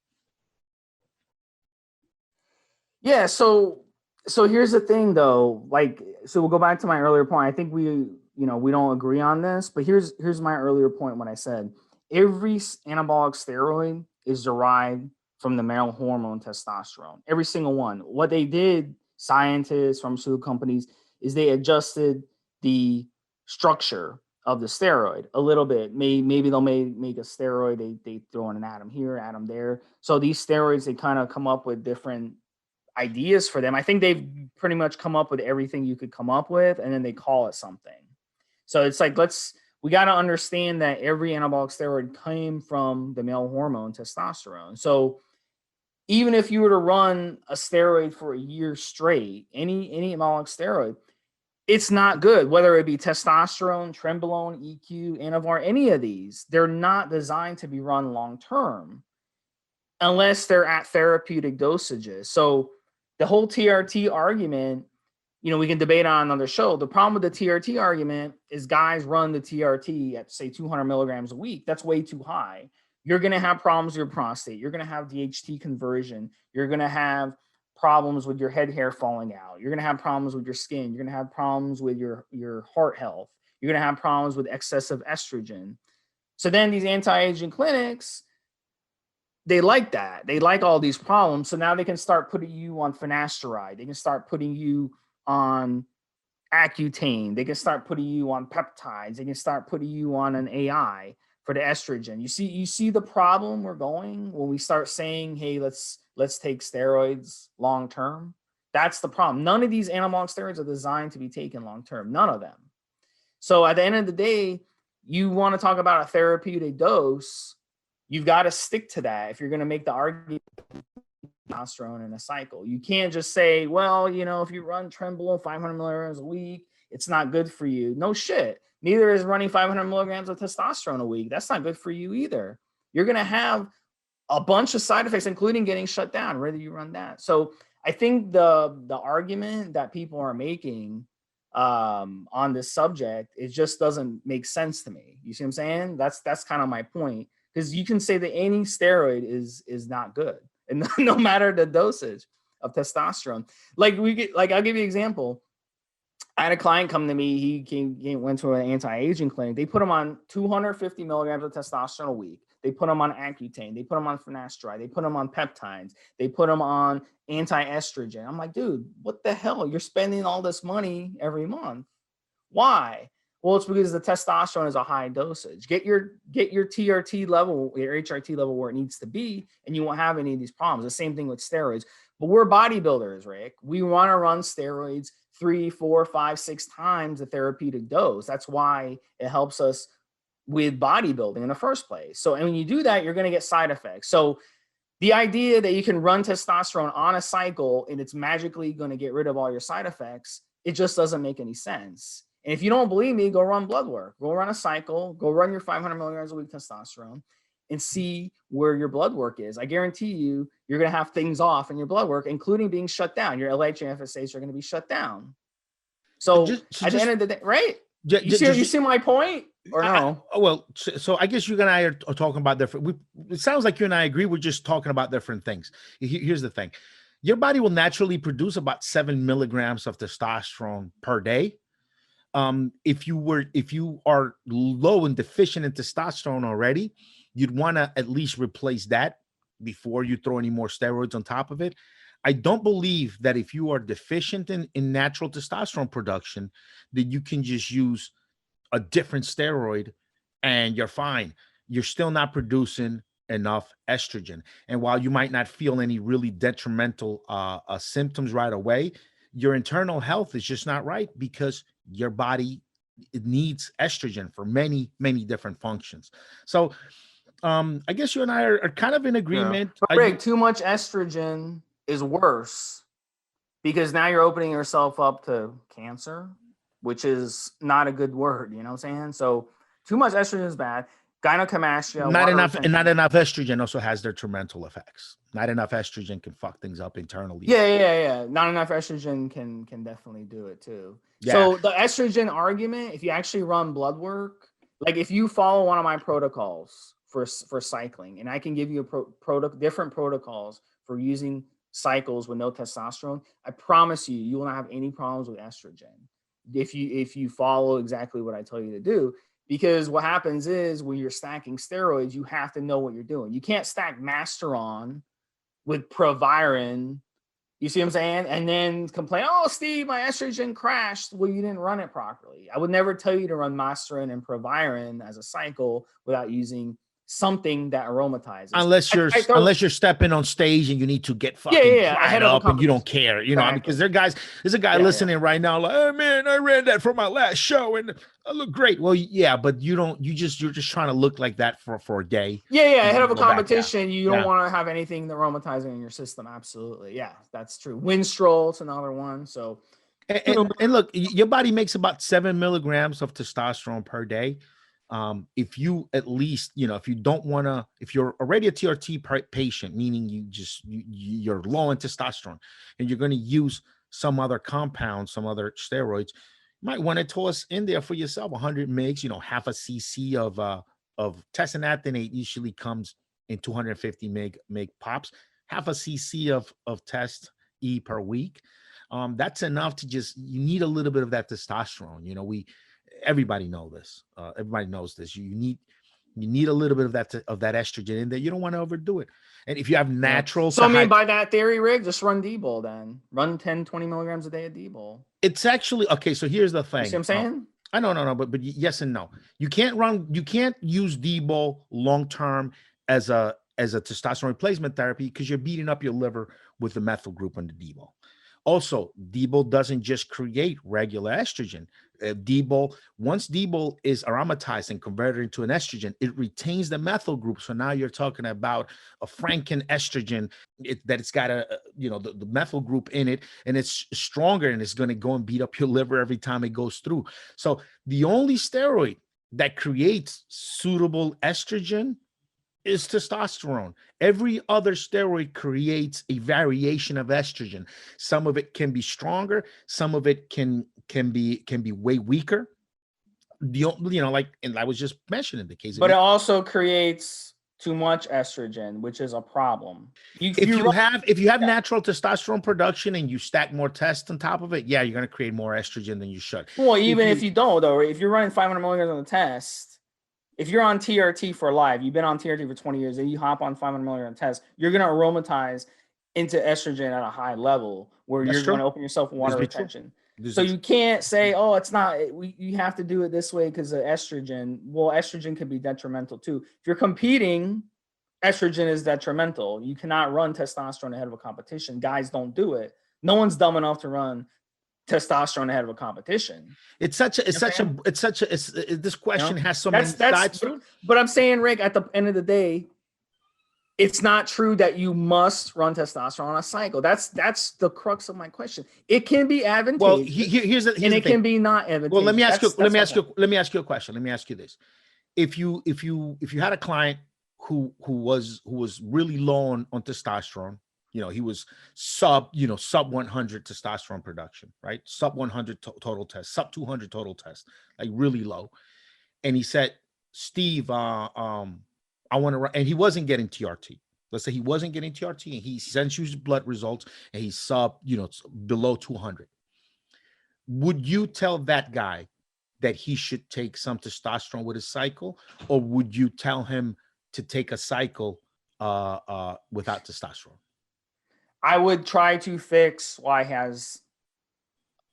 Yeah, so here's the thing though, so we'll go back to my earlier point. I think we don't agree on this, but here's my earlier point when I said every anabolic steroid is derived from the male hormone testosterone. Every single one. What they did, scientists, pharmaceutical companies, is they adjusted the structure of the steroid a little bit. Maybe they'll make a steroid, they throw in an atom here, atom there. So these steroids, they kind of come up with different ideas for them. I think they've pretty much come up with everything you could come up with, and then they call it something. So it's like, we got to understand that every anabolic steroid came from the male hormone testosterone. So even if you were to run a steroid for a year straight, any anabolic steroid, it's not good, whether it be testosterone, trenbolone, EQ, Anavar, any of these. They're not designed to be run long-term unless they're at therapeutic dosages. So the whole TRT argument, we can debate on another show. The problem with the TRT argument is guys run the TRT at, say, 200 milligrams a week. That's way too high. You're going to have problems with your prostate. You're going to have DHT conversion. You're going to have problems with your head hair falling out. You're going to have problems with your skin. You're going to have problems with your heart health. You're going to have problems with excessive estrogen. So then these anti-aging clinics, they like that. They like all these problems. So now they can start putting you on finasteride. They can start putting you on Accutane. They can start putting you on peptides. They can start putting you on an AI for the estrogen. You see the problem we're going when we start saying, hey, let's take steroids long term. That's the problem. None of these anabolic steroids are designed to be taken long term. None of them. So at the end of the day, you want to talk about a therapeutic dose, you've got to stick to that if you're going to make the argument testosterone in a cycle. You can't just say, well, if you run trenbolone 500 milligrams a week, it's not good for you. No shit. Neither is running 500 milligrams of testosterone a week. That's not good for you either. You're going to have a bunch of side effects, including getting shut down, whether you run that. So I think the argument that people are making on this subject, it just doesn't make sense to me. You see what I'm saying? That's kind of my point, because you can say that any steroid is not good, and no matter the dosage of testosterone. I'll give you an example. I had a client come to me. He went to an anti-aging clinic. They put him on 250 milligrams of testosterone a week. They put them on Accutane. They put them on finasteride. They put them on peptides. They put them on anti-estrogen. I'm like, dude, what the hell? You're spending all this money every month. Why? Well, it's because the testosterone is a high dosage. Get your TRT level, your HRT level where it needs to be, and you won't have any of these problems. The same thing with steroids. But we're bodybuilders, Rick. We want to run steroids 3, 4, 5, 6 times the therapeutic dose. That's why it helps us with bodybuilding in the first place. So, and when you do that, you're going to get side effects. So the idea that you can run testosterone on a cycle and it's magically going to get rid of all your side effects, it just doesn't make any sense. And if you don't believe me, go run blood work. Go run a cycle. Go run your 500 milligrams a week testosterone and see where your blood work is. I guarantee you, you're going to have things off in your blood work, including being shut down. Your LH and FSH are going to be shut down. So at the end of the day, right? You see my point? Or no? Well, so I guess you and I are talking about different. It sounds like you and I agree. We're just talking about different things. Here's the thing: your body will naturally produce about 7 milligrams of testosterone per day. If you are low and deficient in testosterone already, you'd want to at least replace that before you throw any more steroids on top of it. I don't believe that if you are deficient in natural testosterone production, that you can just use a different steroid and you're fine. You're still not producing enough estrogen. And while you might not feel any really detrimental symptoms right away, your internal health is just not right because your body, it needs estrogen for many, many different functions. So I guess you and I are kind of in agreement. Yeah. But Rick, too much estrogen is worse because now you're opening yourself up to cancer, which is not a good word. You know what I'm saying? So too much estrogen is bad. Gynecomastia. Not enough estrogen also has detrimental effects. Not enough estrogen can fuck things up internally. Yeah. Not enough estrogen can definitely do it too. Yeah. So the estrogen argument, if you actually run blood work, like if you follow one of my protocols for cycling, and I can give you different protocols for using cycles with no testosterone, I promise you will not have any problems with estrogen if you follow exactly what I tell you to do. Because what happens is when you're stacking steroids, you have to know what you're doing. You can't stack Masteron with Proviron, you see what I'm saying? And then complain, oh, Steve, my estrogen crashed. Well, you didn't run it properly. I would never tell you to run Masteron and Proviron as a cycle without using something that aromatizes. Unless you're stepping on stage and you need to get fucking dried up and you don't care, you know, because there's a guy listening right now like, oh man, I ran that for my last show and I look great. Well, yeah, but you're just trying to look like that for a day. Yeah, ahead of a competition, you don't want to have anything aromatizing in your system. Absolutely. Yeah, that's true. Winstrol, it's another one. So and look, your body makes about 7 milligrams of testosterone per day. If you at least, if you don't want to, if you're already a TRT patient, meaning you're low in testosterone and you're going to use some other compound, some other steroids, you might want to toss in there for yourself 100 mgs, half a cc of testosterone usually comes in 250 meg pops, half a cc of test E per week. That's enough to you need a little bit of that testosterone. Everybody knows this. Everybody knows this. You need a little bit of that estrogen in there. You don't want to overdo it. And if you have natural, so I mean, by that theory, Rick, just run D-bol then. Run 10, 20 milligrams a day of D-bol. It's actually okay. So here's the thing. You see what I'm saying? I know, but yes and no. You can't use D-bol long term as a testosterone replacement therapy because you're beating up your liver with the methyl group on the D-bol. Also, D-bol doesn't just create regular estrogen. Once D-bol is aromatized and converted into an estrogen, it retains the methyl group. So now you're talking about a Franken estrogen that it's got the methyl group in it, and it's stronger, and it's going to go and beat up your liver every time it goes through. So the only steroid that creates suitable estrogen is testosterone. Every other steroid creates a variation of estrogen. Some of it can be stronger, some of it can be way weaker. And I was just mentioning the case. But it also creates too much estrogen, which is a problem. If you have natural testosterone production and you stack more tests on top of it, yeah, you're going to create more estrogen than you should. Well, even if you don't, though, if you're running 500 milligrams on the test, if you're on TRT for life, you've been on TRT for 20 years, and you hop on 500 milligram test, you're going to aromatize into estrogen at a high level where That's you're true. going to open yourself water This be true. retention. This So is you can't say, oh, it's not, you have to do it this way because of estrogen. Well, estrogen can be detrimental too. If you're competing, estrogen is detrimental. You cannot run testosterone ahead of a competition. Guys don't do it. No one's dumb enough to run testosterone ahead of a competition. this question has so many sides to it. But I'm saying, Rick, at the end of the day, it's not true that you must run testosterone on a cycle. That's the crux of my question. It can be advantageous. Well, here's the thing. Can be not advantageous. Well, let me ask you a question. Let me ask you this. If you had a client who was really low on testosterone, he was sub 100 testosterone production, right? Sub 100 total test, sub 200 total test, like really low. And he said, Steve, I want to run, and he wasn't getting TRT. Let's say he wasn't getting TRT, and he sends you his blood results, and he's sub, below 200. Would you tell that guy that he should take some testosterone with his cycle, or would you tell him to take a cycle without testosterone? I would try to fix why he has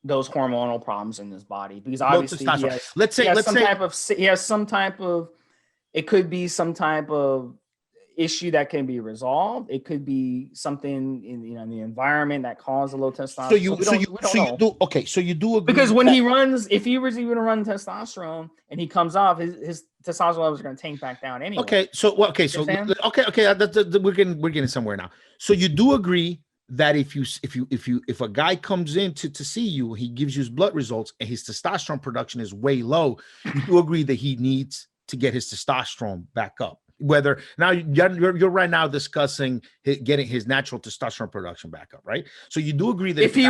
those hormonal problems in his body, because obviously he has some type of it could be some type of issue that can be resolved. It could be something in the environment that caused a low testosterone. So you do agree, because when he runs, if he was even to run testosterone and he comes off, his testosterone levels are going to tank back down anyway. We're getting somewhere now. So you do agree that if a guy comes in to see you, he gives you his blood results and his testosterone production is way low, you do agree that he needs to get his testosterone back up. Whether now you're right now discussing getting his natural testosterone production back up, right? So you do agree that if he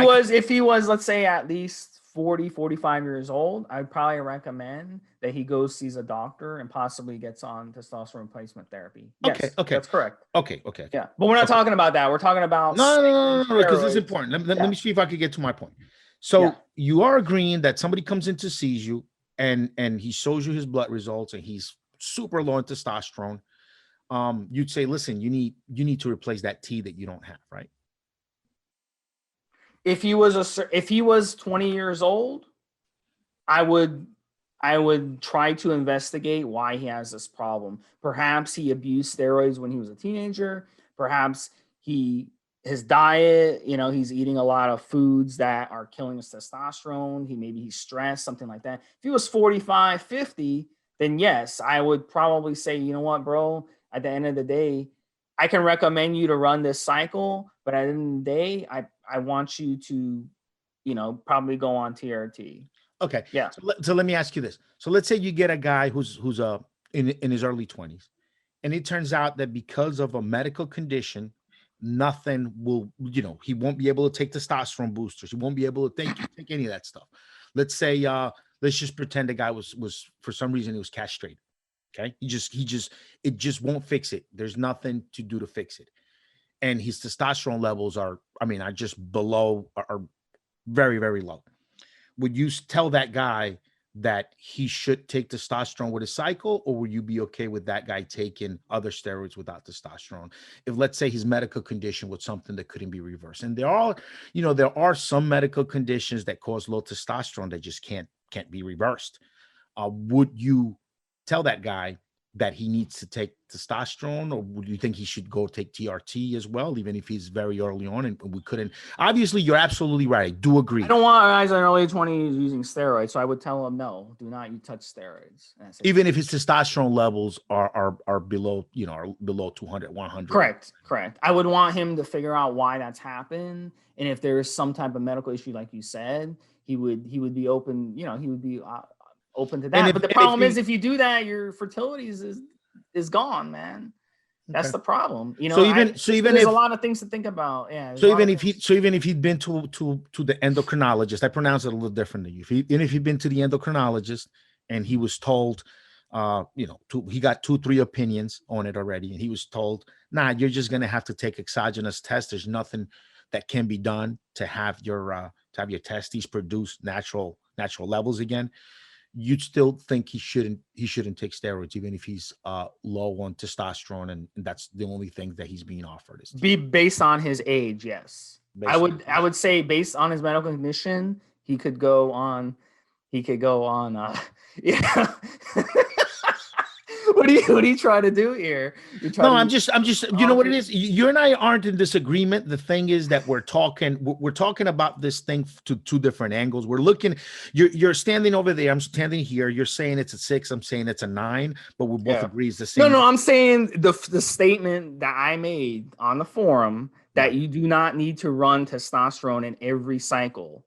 was, let's say, at least 40, 45 years old, I'd probably recommend that he goes sees a doctor and possibly gets on testosterone replacement therapy. Yes, okay, that's correct. Okay. Yeah, but we're not talking about that. We're talking about no, because it's important. Let me see if I could get to my point. So you are agreeing that somebody comes in to see you and he shows you his blood results and he's super low in testosterone. You'd say, listen, you need to replace that T that you don't have, right? If he was 20 years old, I would try to investigate why he has this problem. Perhaps he abused steroids when he was a teenager. Perhaps his diet, he's eating a lot of foods that are killing his testosterone. Maybe he's stressed, something like that. If he was 45, 50, then yes, I would probably say, you know what, bro, at the end of the day, I can recommend you to run this cycle, but at the end of the day, I want you to, probably go on TRT. Okay. Yeah. So let me ask you this. So let's say you get a guy who's in his early 20s, and it turns out that because of a medical condition, nothing will, he won't be able to take testosterone boosters. He won't be able to take any of that stuff. Let's say, let's just pretend the guy was for some reason he was castrated. Okay. It just won't fix it. There's nothing to do to fix it. And his testosterone levels are just below, are very, very low. Would you tell that guy that he should take testosterone with a cycle, or would you be okay with that guy taking other steroids without testosterone? If, let's say, his medical condition was something that couldn't be reversed, and there are some medical conditions that cause low testosterone that just can't be reversed. Would you tell that guy that he needs to take testosterone, or would you think he should go take TRT as well, even if he's very early on and we couldn't? Obviously, you're absolutely right. I do agree. I don't want guys in their early 20s using steroids, so I would tell him, no, do not touch steroids. Even if his testosterone levels are below, are below 200, 100. Correct. I would want him to figure out why that's happened, and if there is some type of medical issue, like you said, he would be open. He would be open to that. But the problem is, if you do that, your fertility is gone, man. That's the problem. There's a lot of things to think about. Yeah. So even if he'd been to the endocrinologist, I pronounce it a little differently. If he'd been to the endocrinologist and he was told, he got 2-3 opinions on it already, and he was told, nah, you're just gonna have to take exogenous tests. There's nothing that can be done to have your testes produce natural levels again. you'd still think he shouldn't take steroids, even if he's low on testosterone, and that's the only thing that he's being offered is Be based on his age, yes. based on I would say based on his medical condition, he could go on. Yeah. What are you trying to do here? No, I'm just, you know what it is? You and I aren't in disagreement. The thing is that we're talking about this thing to two different angles. We're looking, you're standing over there. I'm standing here. You're saying it's a 6. I'm saying it's a 9, but we both agree it's the same. No, I'm saying the statement that I made on the forum that you do not need to run testosterone in every cycle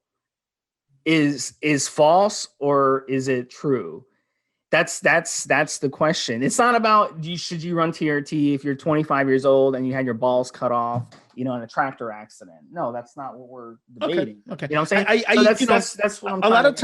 is false, or is it true? That's the question. It's not about should you run TRT if you're 25 years old and you had your balls cut off, in a tractor accident. No, that's not what we're debating. Okay. You know what I'm saying? That's what I'm a lot of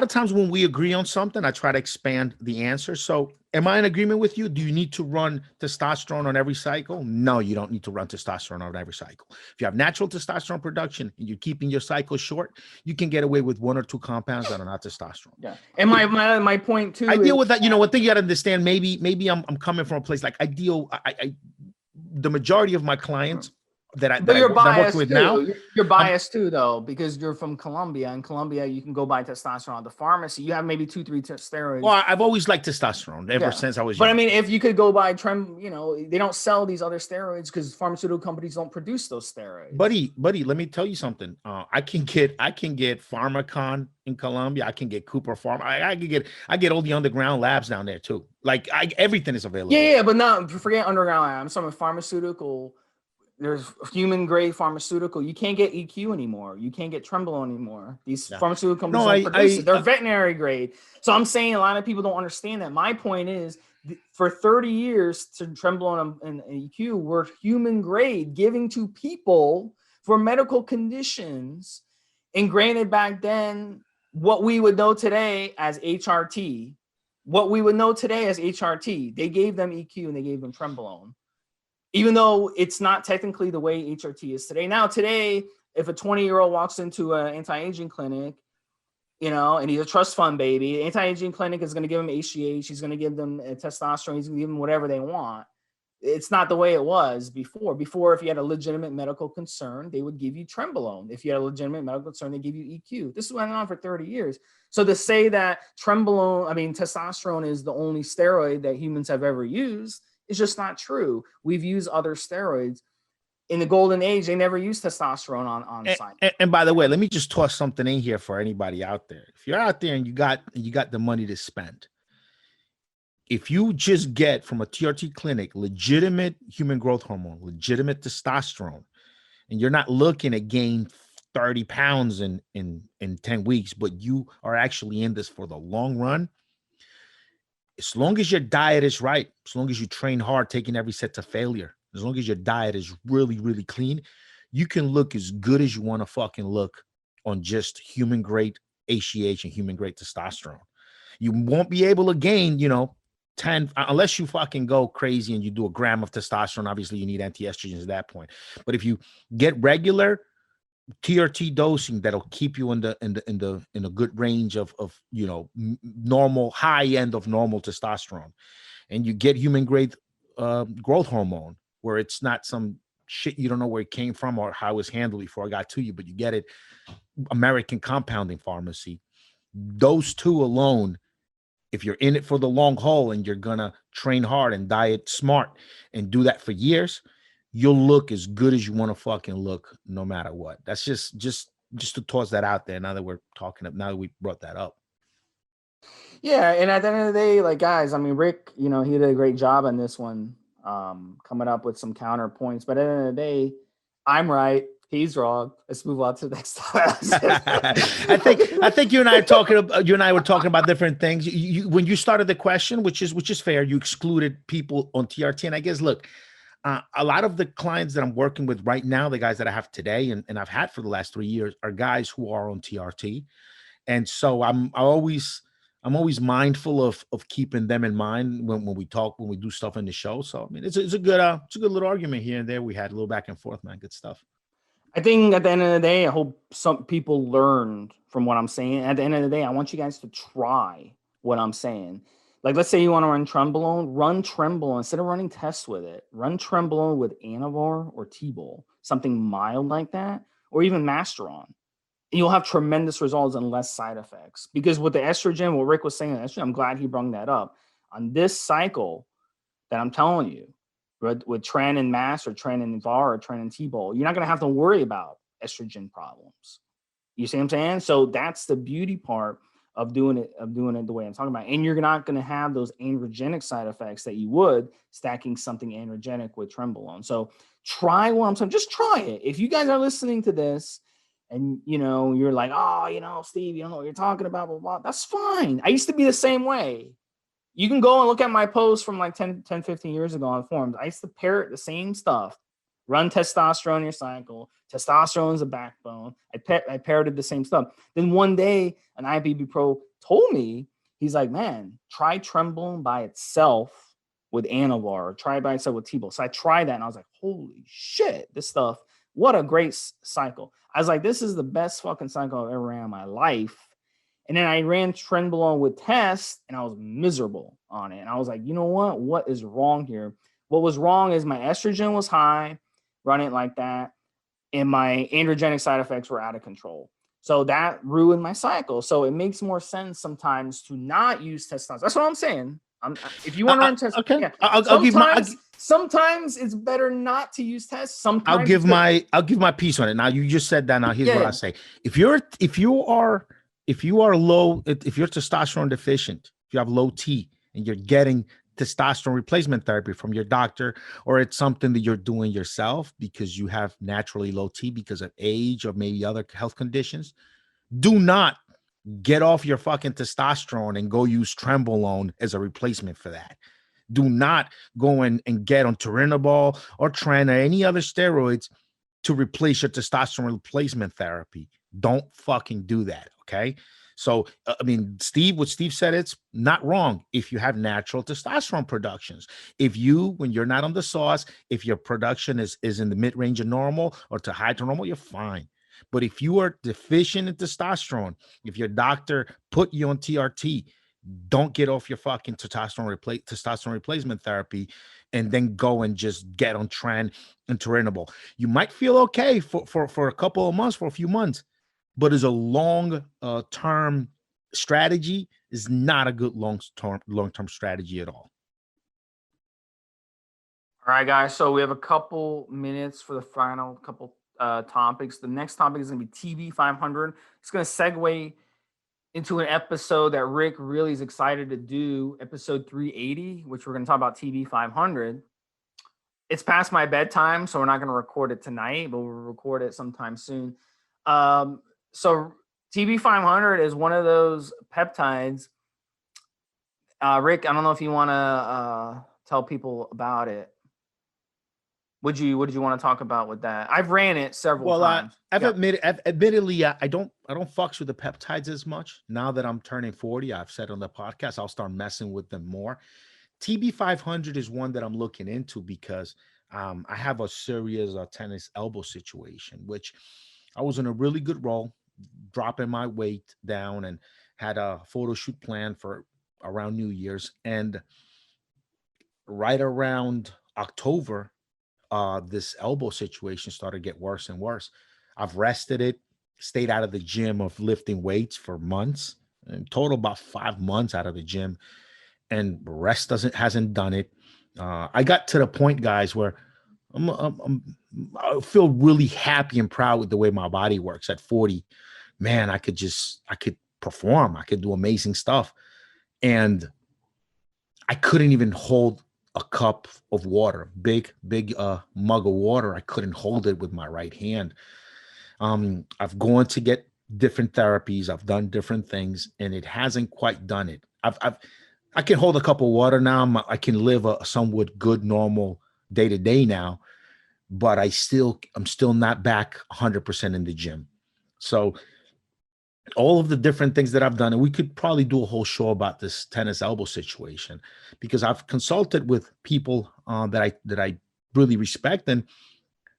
times when we agree on something, I try to expand the answer. So am I in agreement with you? Do you need to run testosterone on every cycle? No, you don't need to run testosterone on every cycle. If you have natural testosterone production and you're keeping your cycle short, you can get away with 1 or 2 compounds that are not testosterone. Yeah. And my point too, I deal with that. One thing you got to understand, maybe I'm coming from a place like the majority of my clients but you're biased with now. You're biased too, though, because you're from Colombia. In Colombia, you can go buy testosterone at the pharmacy. You have maybe 2-3 steroids. Well, I've always liked testosterone ever since I was young. But I mean, if you could go buy they don't sell these other steroids because pharmaceutical companies don't produce those steroids. Buddy, let me tell you something. I can get Pharmacon in Colombia. I can get Cooper Pharma. I get all the underground labs down there too. Like everything is available. Yeah, but not forget underground lab. I'm talking pharmaceutical. There's human grade pharmaceutical. You can't get EQ anymore. You can't get Trembolone anymore. These pharmaceutical companies don't produce it. They're veterinary grade. So I'm saying a lot of people don't understand that. My point is, for 30 years, Trembolone and EQ were human grade, giving to people for medical conditions. And granted, back then, what we would know today as HRT, they gave them EQ and they gave them Trembolone. Even though it's not technically the way HRT is today. Now, today, if a 20-year-old walks into an anti-aging clinic, and he's a trust fund baby, the anti-aging clinic is going to give him HGH, he's going to give them testosterone, he's going to give them whatever they want. It's not the way it was before. Before, if you had a legitimate medical concern, they would give you Trembolone. If you had a legitimate medical concern, they give you EQ. This went on for 30 years. So to say that testosterone is the only steroid that humans have ever used, it's just not true. We've used other steroids. In the golden age, they never used testosterone on site. And by the way, let me just toss something in here for anybody out there. If you're out there and you got the money to spend, if you just get from a TRT clinic legitimate human growth hormone, legitimate testosterone, and you're not looking to gain 30 pounds in 10 weeks, but you are actually in this for the long run, as long as your diet is right, as long as you train hard, taking every set to failure, as long as your diet is really, really clean, you can look as good as you want to fucking look on just human grade HGH and human grade testosterone. You won't be able to gain, 10, unless you fucking go crazy and you do a gram of testosterone. Obviously, you need anti-estrogens at that point. But if you get regular TRT dosing, that'll keep you in a good range of normal, high end of normal testosterone, and you get human grade growth hormone, where it's not some shit you don't know where it came from or how it was handled before I got to you, but you get it American Compounding Pharmacy. Those two alone, if you're in it for the long haul and you're gonna train hard and diet smart and do that for years, you'll look as good as you want to fucking look no matter what. That's just to toss that out there now that we brought that up. Yeah, and at the end of the day, like, guys, I mean, Rick, he did a great job on this one, coming up with some counterpoints. But at the end of the day, I'm right, he's wrong. Let's move on to the next I think you and I were talking about different things. You when you started the question, which is fair, you excluded people on TRT, and I guess look. A lot of the clients that I'm working with right now, the guys that I have today and I've had for the last 3 years, are guys who are on TRT. And so I'm always mindful of keeping them in mind when we do stuff in the show. So I mean, it's a good little argument here and there. We had a little back and forth, man. Good stuff. I think at the end of the day, I hope some people learned from what I'm saying. At the end of the day, I want you guys to try what I'm saying. Like, let's say you want to run Trembolone instead of running tests with it. Run Trembolone with Anavar or T-Bol, something mild like that, or even Masteron. And you'll have tremendous results and less side effects. Because with the estrogen, what Rick was saying, estrogen, I'm glad he brought that up. On this cycle that I'm telling you, with Tren and Mas or Tren and Var or Tren and T-Bol, you're not going to have to worry about estrogen problems. You see what I'm saying? So that's the beauty part of doing it the way I'm talking about. And you're not going to have those androgenic side effects that you would stacking something androgenic with Trembolone. So try what I'm saying. Just try it. If you guys are listening to this and, you know, you're like, oh, you know, Steve, you don't know what you're talking about, blah, blah, blah. That's fine. I used to be the same way. You can go and look at my posts from like 10, 15 years ago on forums. I used to parrot the same stuff. Run testosterone in your cycle. Testosterone is a backbone. I parroted the same stuff. Then one day, an IFBB pro told me, he's like, man, try Trembolone by itself with Anavar, or try it by itself with T-Bol. So I tried that, and I was like, holy shit, this stuff, what a great cycle. I was like, this is the best fucking cycle I've ever ran in my life. And then I ran Trembolone with Test, and I was miserable on it. And I was like, you know what? What is wrong here? What was wrong is my estrogen was high, running it like that, and my androgenic side effects were out of control. So that ruined my cycle. So it makes more sense sometimes to not use testosterone. That's what I'm saying. If you want to run tests, okay, yeah. I'll give my. Sometimes it's better not to use tests. Sometimes I'll give my piece on it. Now you just said that. Now here's what I say: if you are low, if you're testosterone deficient, if you have low T and you're getting testosterone replacement therapy from your doctor, or it's something that you're doing yourself because you have naturally low T because of age or maybe other health conditions, do not get off your fucking testosterone and go use Trembolone as a replacement for that. Do not go and get on Turinabol or Tren or any other steroids to replace your testosterone replacement therapy. Don't fucking do that, okay? So, I mean, what Steve said, it's not wrong if you have natural testosterone productions. If when you're not on the sauce, if your production is in the mid-range of normal or to high to normal, you're fine. But if you are deficient in testosterone, if your doctor put you on TRT, don't get off your fucking testosterone replacement therapy and then go and just get on Tren and Turinabol. You might feel okay for a couple of months, for a few months, but as a long-term strategy is not a good long-term strategy at all. All right, guys. So we have a couple minutes for the final couple topics. The next topic is going to be TB500. It's going to segue into an episode that Rick really is excited to do, episode 380, which we're going to talk about TB500. It's past my bedtime, so we're not going to record it tonight, but we'll record it sometime soon. So TB500 is one of those peptides. Rick, I don't know if you want to tell people about it. What did you want to talk about with that? I've ran it several times. Admittedly, I don't fucks with the peptides as much. Now that I'm turning 40, I've said on the podcast, I'll start messing with them more. TB500 is one that I'm looking into because I have a serious tennis elbow situation, which I was in a really good roll, dropping my weight down, and had a photo shoot planned for around New Year's. And right around October, this elbow situation started to get worse and worse. I've rested it, stayed out of the gym of lifting weights for months, in total about 5 months out of the gym, and rest hasn't done it. I got to the point, guys, where I feel really happy and proud with the way my body works at 40. Man, I could perform. I could do amazing stuff. And I couldn't even hold a cup of water, big mug of water. I couldn't hold it with my right hand. I've gone to get different therapies. I've done different things, and it hasn't quite done it. I can hold a cup of water now. I can live a somewhat good, normal day to day now, but I'm still not back 100% in the gym. So all of the different things that I've done, and we could probably do a whole show about this tennis elbow situation, because I've consulted with people that I really respect, and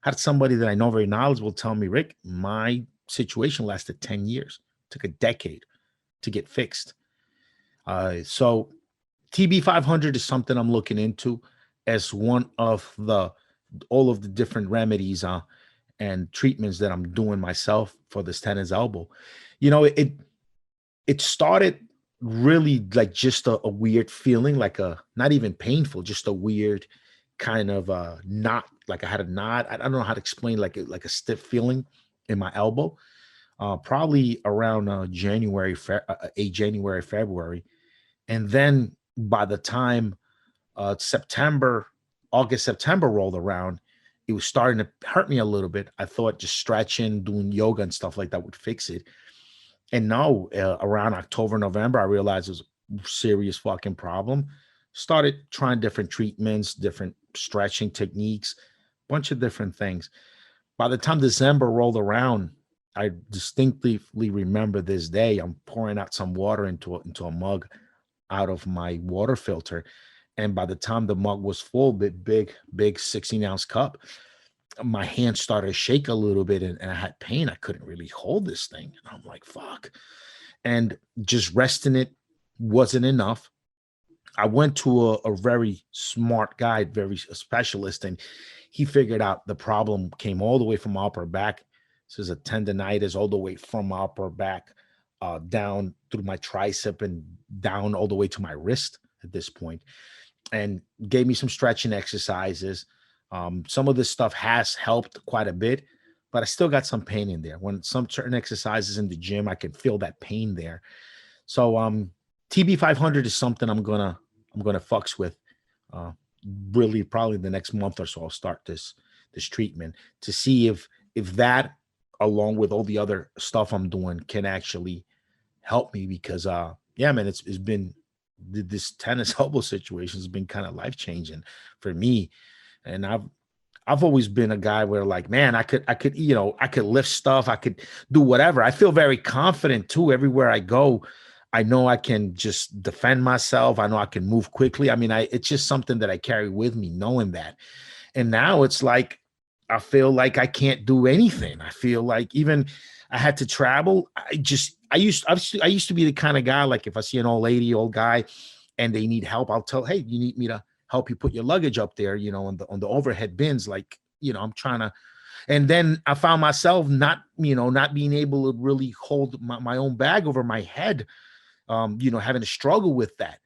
had somebody that I know very knowledgeable tell me, Rick, my situation lasted 10 years, took a decade to get fixed. So TB500 is something I'm looking into as one of the all of the different remedies and treatments that I'm doing myself for this tennis elbow. You know, it started really like just a weird feeling, like a not even painful, just a weird kind of knot. Like I had a knot. I don't know how to explain, like a stiff feeling in my elbow. Probably around January, February, and then by the time September rolled around, it was starting to hurt me a little bit. I thought just stretching, doing yoga and stuff like that would fix it. And now, around October, November, I realized it was a serious fucking problem. Started trying different treatments, different stretching techniques, bunch of different things. By the time December rolled around, I distinctly remember this day. I'm pouring out some water into a mug out of my water filter. And by the time the mug was full, big 16-ounce cup, my hand started to shake a little bit, and I had pain. I couldn't really hold this thing. And I'm like, fuck. And just resting it wasn't enough. I went to a very smart guy, a specialist, and he figured out the problem came all the way from my upper back. This is a tendonitis all the way from my upper back down through my tricep and down all the way to my wrist at this point, and gave me some stretching exercises. Some of this stuff has helped quite a bit, but I still got some pain in there. When some certain exercises in the gym, I can feel that pain there. So TB500 is something I'm gonna fucks with. Uh, Really, probably the next month or so, I'll start this treatment to see if that, along with all the other stuff I'm doing, can actually help me. Because yeah, man, it's been this tennis elbow situation has been kind of life changing for me, and I've always been a guy where, like, man, I could I could lift stuff, I could do whatever. I feel very confident too everywhere I go. I know I can just defend myself. I know I can move quickly. I mean, it's just something that I carry with me, knowing that. And now it's like I feel like I can't do anything. I feel like even I had to travel. I used to be the kind of guy, like, if I see an old lady, old guy, and they need help, I'll tell, hey, you need me to help you put your luggage up there, on the overhead bins, like, I'm trying to. And then I found myself not being able to really hold my own bag over my head, having to struggle with that.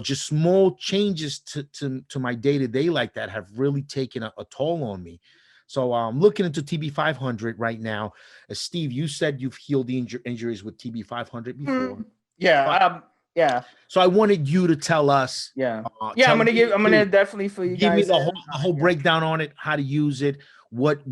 Just small changes to my day-to-day like that have really taken a toll on me. So I'm looking into TB500 right now. Steve, you said you've healed the injuries with TB500 before. Yeah. Yeah. So I wanted you to tell us. Yeah. I'm gonna definitely for you give guys. me the whole breakdown on it, how to use it, what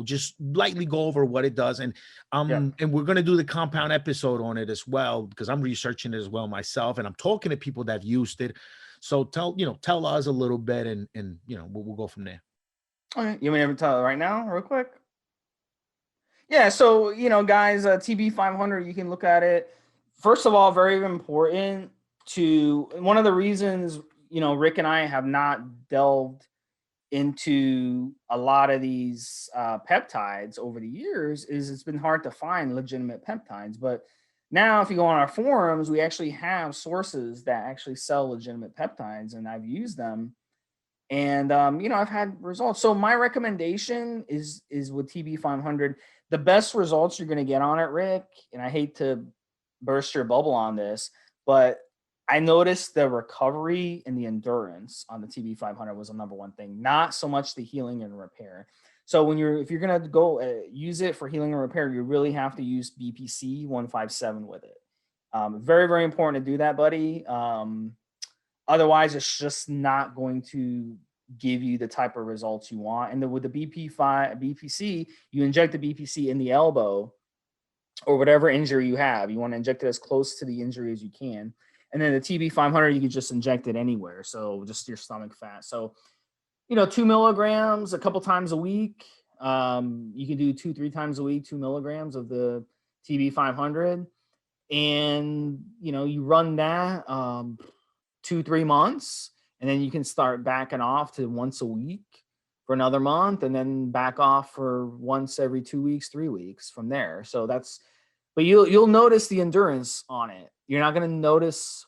just lightly go over what it does, and and we're gonna do the compound episode on it as well, because I'm researching it as well myself, and I'm talking to people that have used it. So tell us a little bit, and we'll go from there. Okay, you want me to tell it right now, real quick? Yeah. So guys, TB500, you can look at it. First of all, very important one of the reasons, Rick and I have not delved into a lot of these peptides over the years is it's been hard to find legitimate peptides. But now if you go on our forums, we actually have sources that actually sell legitimate peptides, and I've used them. And I've had results. So my recommendation is with TB500, the best results you're going to get on it, Rick, and I hate to burst your bubble on this, but I noticed the recovery and the endurance on the TB500 was the number one thing, not so much the healing and repair. So if you're going to go use it for healing and repair, you really have to use BPC 157 with it. Very, very important to do that, buddy. Otherwise, it's just not going to give you the type of results you want. And with the BPC, you inject the BPC in the elbow or whatever injury you have. You want to inject it as close to the injury as you can. And then the TB500, you can just inject it anywhere. So just your stomach fat. So, 2 milligrams a couple times a week. You can do 2-3 times a week, 2 milligrams of the TB500. And, you run that 2-3 months, and then you can start backing off to once a week for another month, and then back off for once every 2 weeks, 3 weeks from there. So that's but you'll notice the endurance on it. You're not going to notice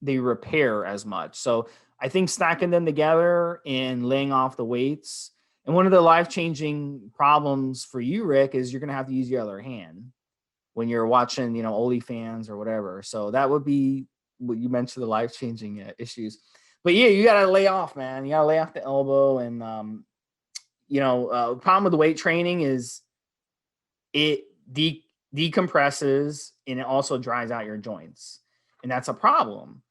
the repair as much. So I think stacking them together and laying off the weights. And one of the life-changing problems for you, Rick, is you're going to have to use your other hand when you're watching, OnlyFans or whatever. So that would be what you mentioned, the life-changing issues. But yeah, you got to lay off, man. You got to lay off the elbow. And, problem with the weight training is it decompresses and it also dries out your joints. And that's a problem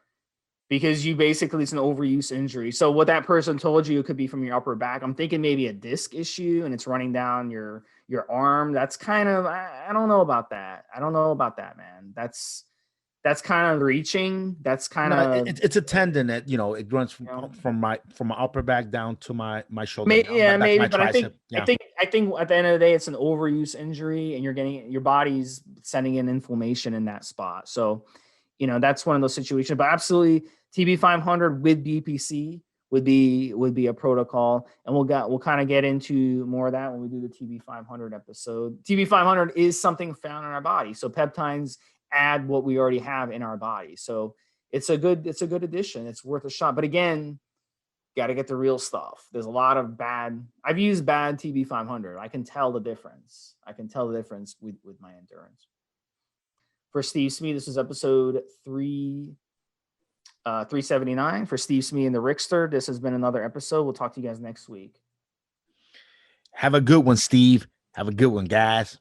because it's an overuse injury. So what that person told you, it could be from your upper back. I'm thinking maybe a disc issue and it's running down your arm. That's kind of, I don't know about that. I don't know about that, man. That's kind of reaching. That's kind of, it's a tendon that it runs from my upper back down to my shoulder. Maybe, my but I think at the end of the day, it's an overuse injury, and your body's sending in inflammation in that spot. So, that's one of those situations. But absolutely, TB500 with BPC would be a protocol, and we'll kind of get into more of that when we do the TB500 episode. TB500 is something found in our body, so peptides add what we already have in our body. So it's a good addition. It's worth a shot. But again, got to get the real stuff. There's a lot of I've used bad TB500. I can tell the difference. With my endurance. For Stevesmi, this is episode 379. For Stevesmi and the Rickster, this has been another episode. We'll talk to you guys next week. Have a good one, Steve. Have a good one, guys.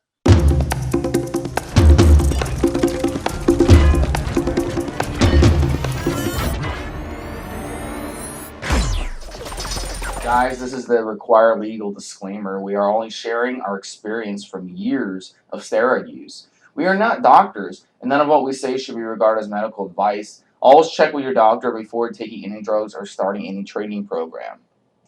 Guys, this is the required legal disclaimer. We are only sharing our experience from years of steroid use. We are not doctors, and none of what we say should be regarded as medical advice. Always check with your doctor before taking any drugs or starting any training program.